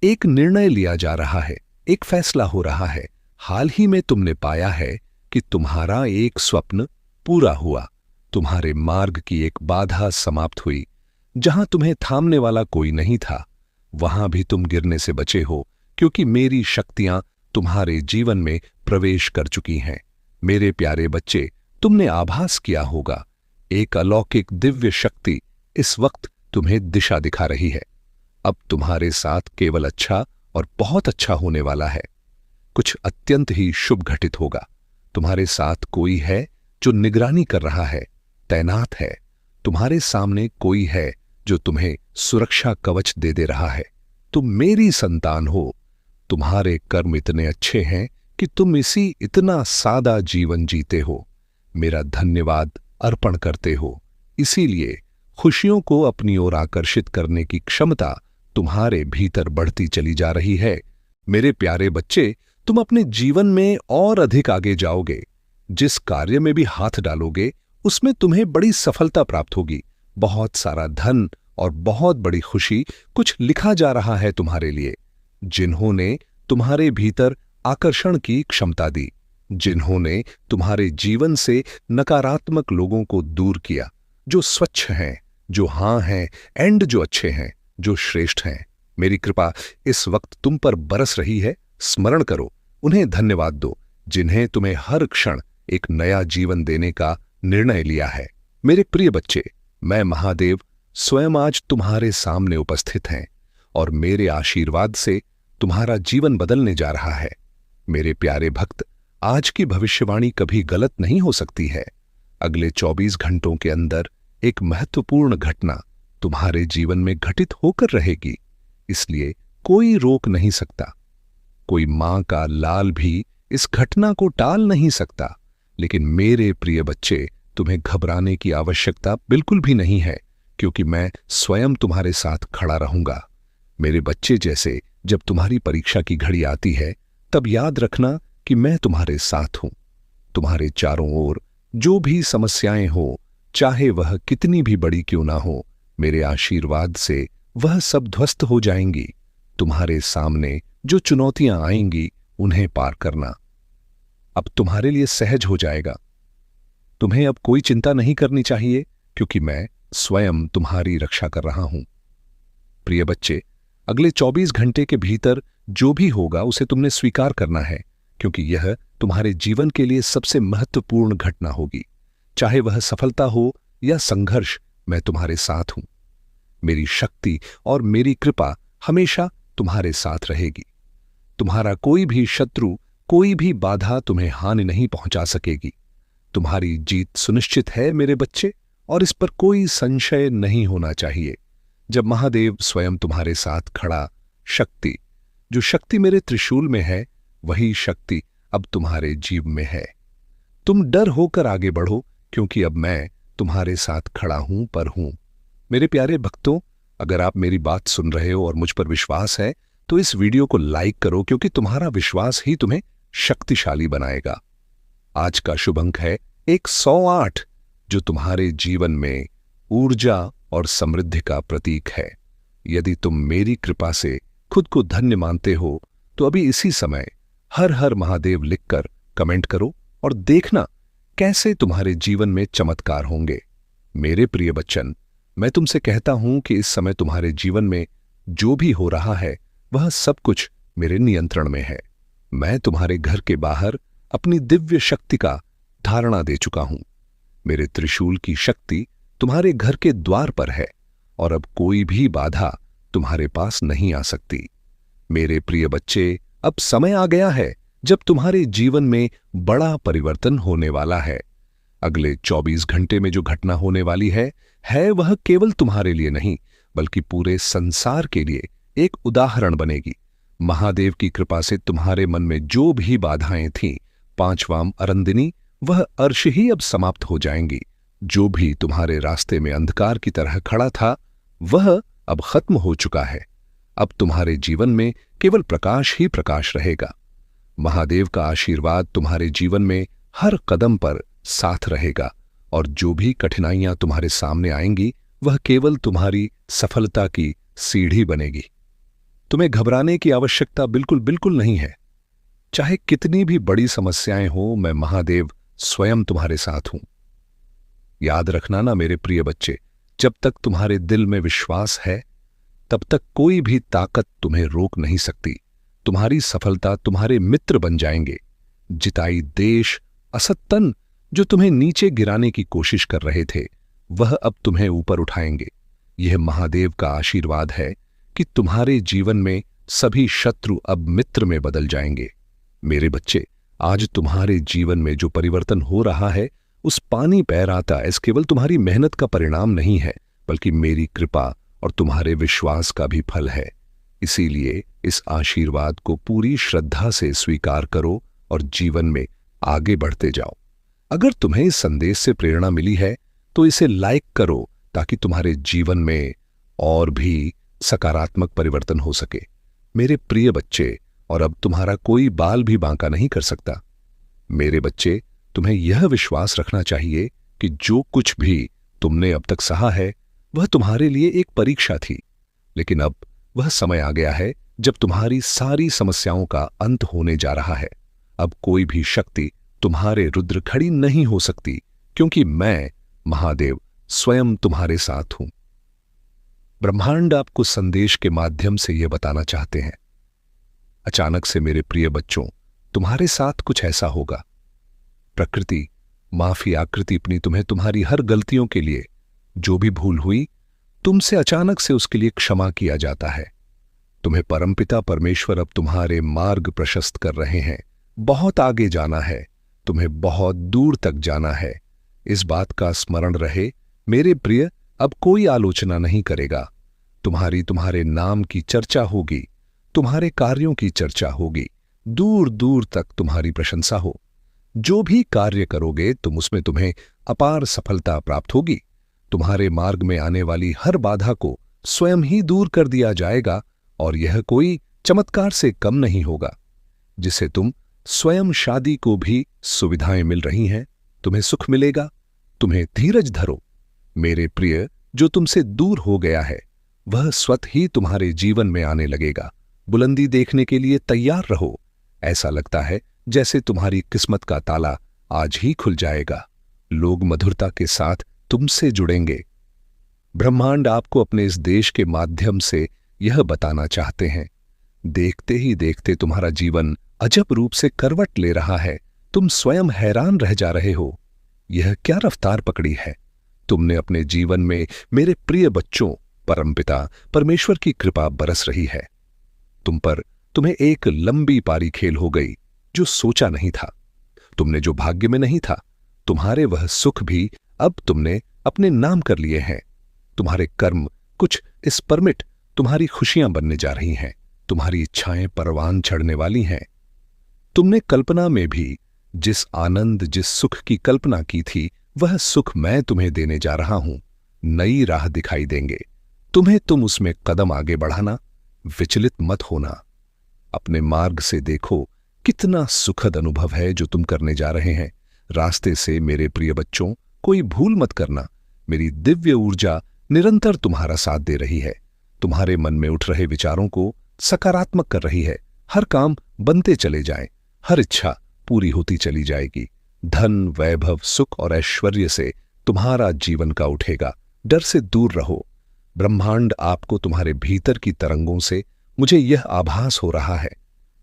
एक निर्णय लिया जा रहा है, एक फैसला हो रहा है। हाल ही में तुमने पाया है कि तुम्हारा एक स्वप्न पूरा हुआ। तुम्हारे मार्ग की एक बाधा समाप्त हुई। जहां तुम्हें थामने वाला कोई नहीं था, वहां भी तुम गिरने से बचे हो, क्योंकि मेरी शक्तियां तुम्हारे जीवन में प्रवेश कर चुकी हैं। मेरे प्यारे बच्चे, तुमने आभास किया होगा, एक अलौकिक दिव्य शक्ति इस वक्त तुम्हें दिशा दिखा रही है। अब तुम्हारे साथ केवल अच्छा और बहुत अच्छा होने वाला है। कुछ अत्यंत ही शुभ घटित होगा। तुम्हारे साथ कोई है जो निगरानी कर रहा है, तैनात है। तुम्हारे सामने कोई है जो तुम्हें सुरक्षा कवच दे रहा है। तुम मेरी संतान हो। तुम्हारे कर्म इतने अच्छे हैं कि तुम इतना सादा जीवन जीते हो। मेरा धन्यवाद अर्पण करते हो। इसीलिए खुशियों को अपनी ओर आकर्षित करने की क्षमता तुम्हारे भीतर बढ़ती चली जा रही है। मेरे प्यारे बच्चे, तुम अपने जीवन में और अधिक आगे जाओगे। जिस कार्य में भी हाथ डालोगे, उसमें तुम्हें बड़ी सफलता प्राप्त होगी। बहुत सारा धन और बहुत बड़ी खुशी कुछ लिखा जा रहा है तुम्हारे लिए। जिन्होंने तुम्हारे भीतर आकर्षण की क्षमता दी, जिन्होंने तुम्हारे जीवन से नकारात्मक लोगों को दूर किया, जो स्वच्छ हैं, जो हां हैं, एंड जो अच्छे हैं, जो श्रेष्ठ हैं। मेरी कृपा इस वक्त तुम पर बरस रही है। स्मरण करो, उन्हें धन्यवाद दो, जिन्हें तुम्हें हर क्षण एक नया जीवन देने का निर्णय लिया है। मेरे प्रिय बच्चे, मैं महादेव स्वयं आज तुम्हारे सामने उपस्थित हैं और मेरे आशीर्वाद से तुम्हारा जीवन बदलने जा रहा है। मेरे प्यारे भक्त, आज की भविष्यवाणी कभी गलत नहीं हो सकती है। अगले 24 घंटों के अंदर एक महत्वपूर्ण घटना तुम्हारे जीवन में घटित होकर रहेगी, इसलिए कोई रोक नहीं सकता। कोई मां का लाल भी इस घटना को टाल नहीं सकता। लेकिन मेरे प्रिय बच्चे, तुम्हें घबराने की आवश्यकता बिल्कुल भी नहीं है, क्योंकि मैं स्वयं तुम्हारे साथ खड़ा रहूंगा। मेरे बच्चे, जैसे जब तुम्हारी परीक्षा की घड़ी आती है, तब याद रखना कि मैं तुम्हारे साथ हूं। तुम्हारे चारों ओर जो भी समस्याएं हो, चाहे वह कितनी भी बड़ी क्यों ना हो, मेरे आशीर्वाद से वह सब ध्वस्त हो जाएंगी। तुम्हारे सामने जो चुनौतियां आएंगी, उन्हें पार करना अब तुम्हारे लिए सहज हो जाएगा। तुम्हें अब कोई चिंता नहीं करनी चाहिए, क्योंकि मैं स्वयं तुम्हारी रक्षा कर रहा हूं। प्रिय बच्चे, अगले 24 घंटे के भीतर जो भी होगा उसे तुमने स्वीकार करना है, क्योंकि यह तुम्हारे जीवन के लिए सबसे महत्वपूर्ण घटना होगी। चाहे वह सफलता हो या संघर्ष, मैं तुम्हारे साथ हूं। मेरी शक्ति और मेरी कृपा हमेशा तुम्हारे साथ रहेगी। तुम्हारा कोई भी शत्रु, कोई भी बाधा तुम्हें हानि नहीं पहुंचा सकेगी। तुम्हारी जीत सुनिश्चित है मेरे बच्चे, और इस पर कोई संशय नहीं होना चाहिए। जब महादेव स्वयं तुम्हारे साथ खड़ा, जो शक्ति मेरे त्रिशूल में है, वही शक्ति अब तुम्हारे जीव में है। तुम डर होकर आगे बढ़ो, क्योंकि अब मैं तुम्हारे साथ खड़ा हूं पर हूं। मेरे प्यारे भक्तों, अगर आप मेरी बात सुन रहे हो और मुझ पर विश्वास है, तो इस वीडियो को लाइक करो, क्योंकि तुम्हारा विश्वास ही तुम्हें शक्तिशाली बनाएगा। आज का शुभ अंक है 108, जो तुम्हारे जीवन में ऊर्जा और समृद्धि का प्रतीक है। यदि तुम मेरी कृपा से खुद को धन्य मानते हो तो अभी इसी समय हर हर महादेव लिखकर कमेंट करो और देखना कैसे तुम्हारे जीवन में चमत्कार होंगे। मेरे प्रिय बच्चन, मैं तुमसे कहता हूं कि इस समय तुम्हारे जीवन में जो भी हो रहा है वह सब कुछ मेरे नियंत्रण में है। मैं तुम्हारे घर के बाहर अपनी दिव्य शक्ति का धारणा दे चुका हूं। मेरे त्रिशूल की शक्ति तुम्हारे घर के द्वार पर है और अब कोई भी बाधा तुम्हारे पास नहीं आ सकती। मेरे प्रिय बच्चे, अब समय आ गया है जब तुम्हारे जीवन में बड़ा परिवर्तन होने वाला है। अगले 24 घंटे में जो घटना होने वाली है वह केवल तुम्हारे लिए नहीं बल्कि पूरे संसार के लिए एक उदाहरण बनेगी। महादेव की कृपा से तुम्हारे मन में जो भी बाधाएं थीं, पांचवां अरंदिनी, वह अर्श ही अब समाप्त हो जाएंगी। जो भी तुम्हारे रास्ते में अंधकार की तरह खड़ा था वह अब खत्म हो चुका है। अब तुम्हारे जीवन में केवल प्रकाश ही प्रकाश रहेगा। महादेव का आशीर्वाद तुम्हारे जीवन में हर कदम पर साथ रहेगा और जो भी कठिनाइयां तुम्हारे सामने आएंगी वह केवल तुम्हारी सफलता की सीढ़ी बनेगी। तुम्हें घबराने की आवश्यकता बिल्कुल बिल्कुल नहीं है। चाहे कितनी भी बड़ी समस्याएं हो, मैं महादेव स्वयं तुम्हारे साथ हूं। याद रखना ना मेरे प्रिय बच्चे, जब तक तुम्हारे दिल में विश्वास है तब तक कोई भी ताकत तुम्हें रोक नहीं सकती। तुम्हारी सफलता तुम्हारे मित्र बन जाएंगे। जिताई देश असत तन जो तुम्हें नीचे गिराने की कोशिश कर रहे थे वह अब तुम्हें ऊपर उठाएंगे। यह महादेव का आशीर्वाद है कि तुम्हारे जीवन में सभी शत्रु अब मित्र में बदल जाएंगे। मेरे बच्चे, आज तुम्हारे जीवन में जो परिवर्तन हो रहा है उस पानी पैर आता इस केवल तुम्हारी मेहनत का परिणाम नहीं है बल्कि मेरी कृपा और तुम्हारे विश्वास का भी फल है। इसीलिए इस आशीर्वाद को पूरी श्रद्धा से स्वीकार करो और जीवन में आगे बढ़ते जाओ। अगर तुम्हें इस संदेश से प्रेरणा मिली है तो इसे लाइक करो ताकि तुम्हारे जीवन में और भी सकारात्मक परिवर्तन हो सके। मेरे प्रिय बच्चे, और अब तुम्हारा कोई बाल भी बांका नहीं कर सकता। मेरे बच्चे, तुम्हें यह विश्वास रखना चाहिए कि जो कुछ भी तुमने अब तक सहा है वह तुम्हारे लिए एक परीक्षा थी, लेकिन अब वह समय आ गया है जब तुम्हारी सारी समस्याओं का अंत होने जा रहा है। अब कोई भी शक्ति तुम्हारे रुद्र खड़ी नहीं हो सकती, क्योंकि मैं महादेव स्वयं तुम्हारे साथ हूं। ब्रह्मांड आपको संदेश के माध्यम से यह बताना चाहते हैं, अचानक से मेरे प्रिय बच्चों, तुम्हारे साथ कुछ ऐसा होगा। प्रकृति माफी आकृति अपनी तुम्हें तुम्हारी हर गलतियों के लिए, जो भी भूल हुई तुमसे, अचानक से उसके लिए क्षमा किया जाता है। तुम्हें परमपिता परमेश्वर अब तुम्हारे मार्ग प्रशस्त कर रहे हैं। बहुत आगे जाना है, तुम्हें बहुत दूर तक जाना है। इस बात का स्मरण रहे मेरे प्रिय, अब कोई आलोचना नहीं करेगा। तुम्हारे नाम की चर्चा होगी, तुम्हारे कार्यों की चर्चा होगी, दूर दूर तक तुम्हारी प्रशंसा हो। जो भी कार्य करोगे उसमें तुम्हें अपार सफलता प्राप्त होगी। तुम्हारे मार्ग में आने वाली हर बाधा को स्वयं ही दूर कर दिया जाएगा और यह कोई चमत्कार से कम नहीं होगा। जिसे तुम स्वयं शादी को भी सुविधाएं मिल रही हैं, तुम्हें सुख मिलेगा। तुम्हें धीरज धरो मेरे प्रिय, जो तुमसे दूर हो गया है वह स्वतः ही तुम्हारे जीवन में आने लगेगा। बुलंदी देखने के लिए तैयार रहो। ऐसा लगता है जैसे तुम्हारी किस्मत का ताला आज ही खुल जाएगा। लोग मधुरता के साथ तुमसे जुड़ेंगे। ब्रह्मांड आपको अपने इस देश के माध्यम से यह बताना चाहते हैं, देखते ही देखते तुम्हारा जीवन अजब रूप से करवट ले रहा है। तुम स्वयं हैरान रह जा रहे हो, यह क्या रफ्तार पकड़ी है। तुमने अपने जीवन में मेरे प्रिय बच्चों, परमपिता परमेश्वर की कृपा बरस रही है। तुम्हें एक लंबी पारी खेल हो गई जो सोचा नहीं था। तुमने जो भाग्य में नहीं था, तुम्हारे वह सुख भी अब तुमने अपने नाम कर लिए हैं। तुम्हारे कर्म कुछ इस परमिट तुम्हारी खुशियां बनने जा रही हैं। तुम्हारी इच्छाएं परवान चढ़ने वाली हैं। तुमने कल्पना में भी जिस आनंद, जिस सुख की कल्पना की थी, वह सुख मैं तुम्हें देने जा रहा हूं। नई राह दिखाई देंगे तुम उसमें कदम आगे बढ़ाना, विचलित मत होना। अपने मार्ग से देखो कितना सुखद अनुभव है जो तुम करने जा रहे हैं। रास्ते से मेरे प्रिय बच्चों, कोई भूल मत करना। मेरी दिव्य ऊर्जा निरंतर तुम्हारा साथ दे रही है, तुम्हारे मन में उठ रहे विचारों को सकारात्मक कर रही है। हर काम बनते चले जाएं, हर इच्छा पूरी होती चली जाएगी। धन, वैभव, सुख और ऐश्वर्य से तुम्हारा जीवन का उठेगा। डर से दूर रहो। ब्रह्मांड आपको तुम्हारे भीतर की तरंगों से, मुझे यह आभास हो रहा है,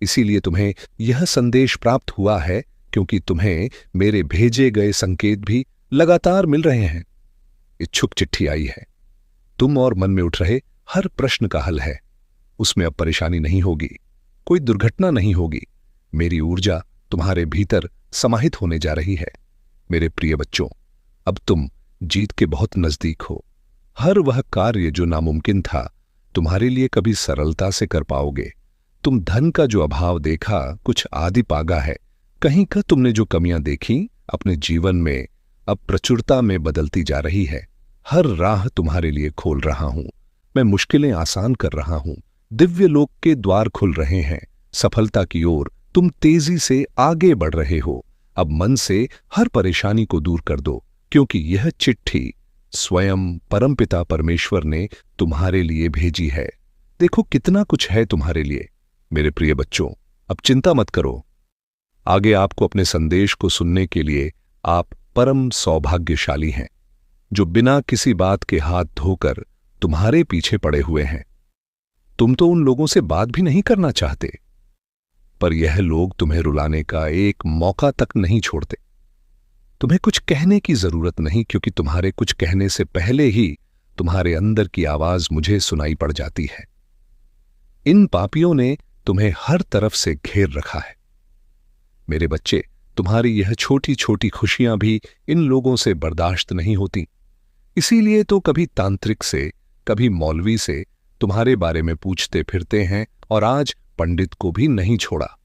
इसीलिए तुम्हें यह संदेश प्राप्त हुआ है, क्योंकि तुम्हें मेरे भेजे गए संकेत भी लगातार मिल रहे हैं। इच्छुक चिट्ठी आई है। तुम और मन में उठ रहे हर प्रश्न का हल है। उसमें अब परेशानी नहीं होगी, कोई दुर्घटना नहीं होगी। मेरी ऊर्जा तुम्हारे भीतर समाहित होने जा रही है। मेरे प्रिय बच्चों, अब तुम जीत के बहुत नजदीक हो। हर वह कार्य जो नामुमकिन था, तुम्हारे लिए कभी सरलता से कर पाओगे। तुम धन का जो अभाव देखा, कुछ आदि पागा है। कहीं का तुमने जो कमियां देखी, अपने जीवन में अब प्रचुरता में बदलती जा रही है। हर राह तुम्हारे लिए खोल रहा हूं। मैं मुश्किलें आसान कर रहा हूं। दिव्य लोक के द्वार खुल रहे हैं। सफलता की ओर तुम तेजी से आगे बढ़ रहे हो। अब मन से हर परेशानी को दूर कर दो, क्योंकि यह चिट्ठी स्वयं परमपिता परमेश्वर ने तुम्हारे लिए भेजी है। देखो कितना कुछ है तुम्हारे लिए। मेरे प्रिय बच्चों, अब चिंता मत करो। आगे आपको अपने संदेश को सुनने के लिए आप परम सौभाग्यशाली हैं, जो बिना किसी बात के हाथ धोकर तुम्हारे पीछे पड़े हुए हैं। तुम तो उन लोगों से बात भी नहीं करना चाहते, पर यह लोग तुम्हें रुलाने का एक मौका तक नहीं छोड़ते। तुम्हें कुछ कहने की जरूरत नहीं, क्योंकि तुम्हारे कुछ कहने से पहले ही तुम्हारे अंदर की आवाज मुझे सुनाई पड़ जाती है। इन पापियों ने तुम्हें हर तरफ से घेर रखा है। मेरे बच्चे, तुम्हारी यह छोटी छोटी खुशियां भी इन लोगों से बर्दाश्त नहीं होती। इसीलिए तो कभी तांत्रिक से, कभी मौलवी से तुम्हारे बारे में पूछते फिरते हैं, और आज पंडित को भी नहीं छोड़ा।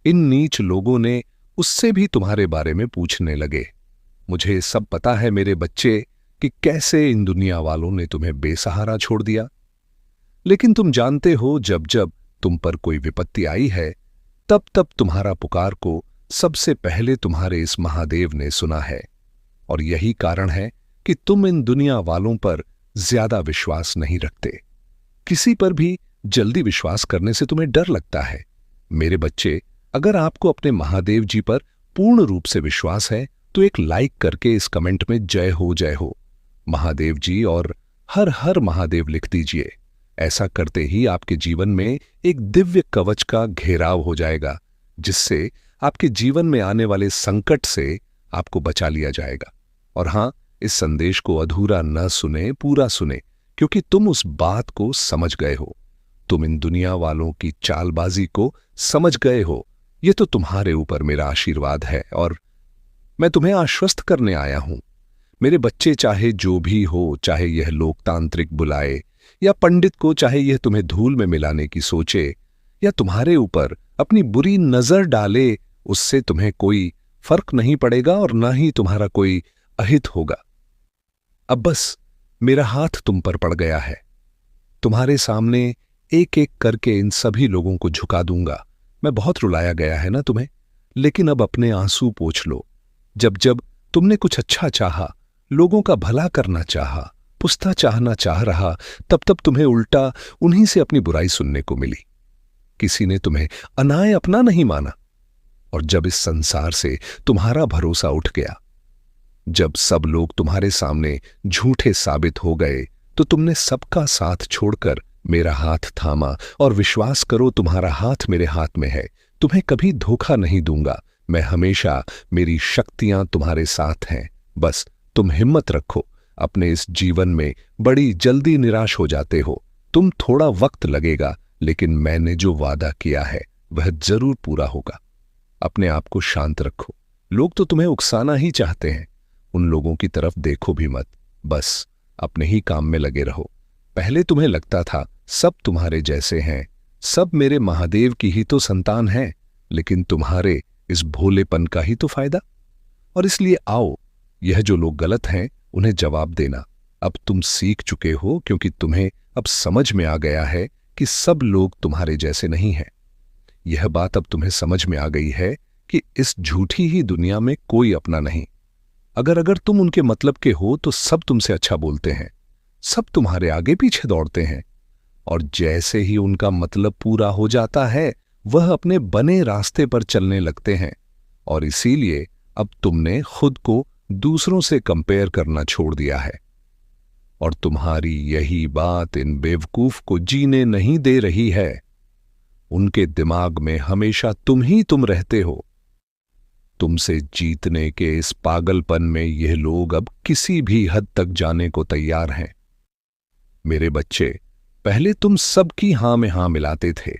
इन नीच लोगों ने उससे भी तुम्हारे बारे में पूछने लगे। मुझे सब पता है मेरे बच्चे, कि कैसे इन दुनिया वालों ने तुम्हें बेसहारा छोड़ दिया। लेकिन तुम जानते हो, जब जब तुम पर कोई विपत्ति आई है, तब तब तुम्हारा पुकार को सबसे पहले तुम्हारे इस महादेव ने सुना है। और यही कारण है कि तुम इन दुनिया वालों पर ज्यादा विश्वास नहीं रखते। किसी पर भी जल्दी विश्वास करने से तुम्हें डर लगता है। मेरे बच्चे, अगर आपको अपने महादेव जी पर पूर्ण रूप से विश्वास है, तो एक लाइक करके इस कमेंट में जय हो महादेव जी और हर हर महादेव लिख दीजिए। ऐसा करते ही आपके जीवन में एक दिव्य कवच का घेराव हो जाएगा, जिससे आपके जीवन में आने वाले संकट से आपको बचा लिया जाएगा। और हां, इस संदेश को अधूरा न सुने, पूरा सुने, क्योंकि तुम उस बात को समझ गए हो। तुम इन दुनिया वालों की चालबाजी को समझ गए हो। ये तो तुम्हारे ऊपर मेरा आशीर्वाद है, और मैं तुम्हें आश्वस्त करने आया हूं। मेरे बच्चे, चाहे जो भी हो, चाहे यह लोकतांत्रिक बुलाए या पंडित को, चाहे यह तुम्हें धूल में मिलाने की सोचे या तुम्हारे ऊपर अपनी बुरी नजर डाले, उससे तुम्हें कोई फर्क नहीं पड़ेगा और ना ही तुम्हारा कोई अहित होगा। अब बस मेरा हाथ तुम पर पड़ गया है। तुम्हारे सामने एक एक करके इन सभी लोगों को झुका दूंगा। मैं बहुत रुलाया गया है ना तुम्हें, लेकिन अब अपने आंसू पोंछ लो। जब जब तुमने कुछ अच्छा चाहा, लोगों का भला करना चाहा, पुस्ता चाहना चाह रहा, तब तब तुम्हें उल्टा उन्हीं से अपनी बुराई सुनने को मिली। किसी ने तुम्हें अनाय अपना नहीं माना। और जब इस संसार से तुम्हारा भरोसा उठ गया, जब सब लोग तुम्हारे सामने झूठे साबित हो गए, तो तुमने सबका साथ छोड़कर मेरा हाथ थामा। और विश्वास करो, तुम्हारा हाथ मेरे हाथ में है। तुम्हें कभी धोखा नहीं दूंगा। मैं हमेशा, मेरी शक्तियां तुम्हारे साथ हैं। बस तुम हिम्मत रखो। अपने इस जीवन में बड़ी जल्दी निराश हो जाते हो। तुम थोड़ा वक्त लगेगा, लेकिन मैंने जो वादा किया है वह जरूर पूरा होगा। अपने आप को शांत रखो। लोग तो तुम्हें उकसाना ही चाहते हैं। उन लोगों की तरफ देखो भी मत। बस अपने ही काम में लगे रहो। पहले तुम्हें लगता था सब तुम्हारे जैसे हैं, सब मेरे महादेव की ही तो संतान हैं, लेकिन तुम्हारे इस भोलेपन का ही तो फायदा। और इसलिए आओ, यह जो लोग गलत हैं उन्हें जवाब देना। अब तुम सीख चुके हो, क्योंकि तुम्हें अब समझ में आ गया है कि सब लोग तुम्हारे जैसे नहीं हैं। यह बात अब तुम्हें समझ में आ गई है कि इस झूठी ही दुनिया में कोई अपना नहीं। अगर तुम उनके मतलब के हो तो सब तुमसे अच्छा बोलते हैं, सब तुम्हारे आगे पीछे दौड़ते हैं, और जैसे ही उनका मतलब पूरा हो जाता है वह अपने बने रास्ते पर चलने लगते हैं। और इसीलिए अब तुमने खुद को दूसरों से कंपेयर करना छोड़ दिया है। और तुम्हारी यही बात इन बेवकूफ को जीने नहीं दे रही है। उनके दिमाग में हमेशा तुम ही तुम रहते हो। तुमसे जीतने के इस पागलपन में यह लोग अब किसी भी हद तक जाने को तैयार हैं। मेरे बच्चे, पहले तुम सबकी हां में हां मिलाते थे,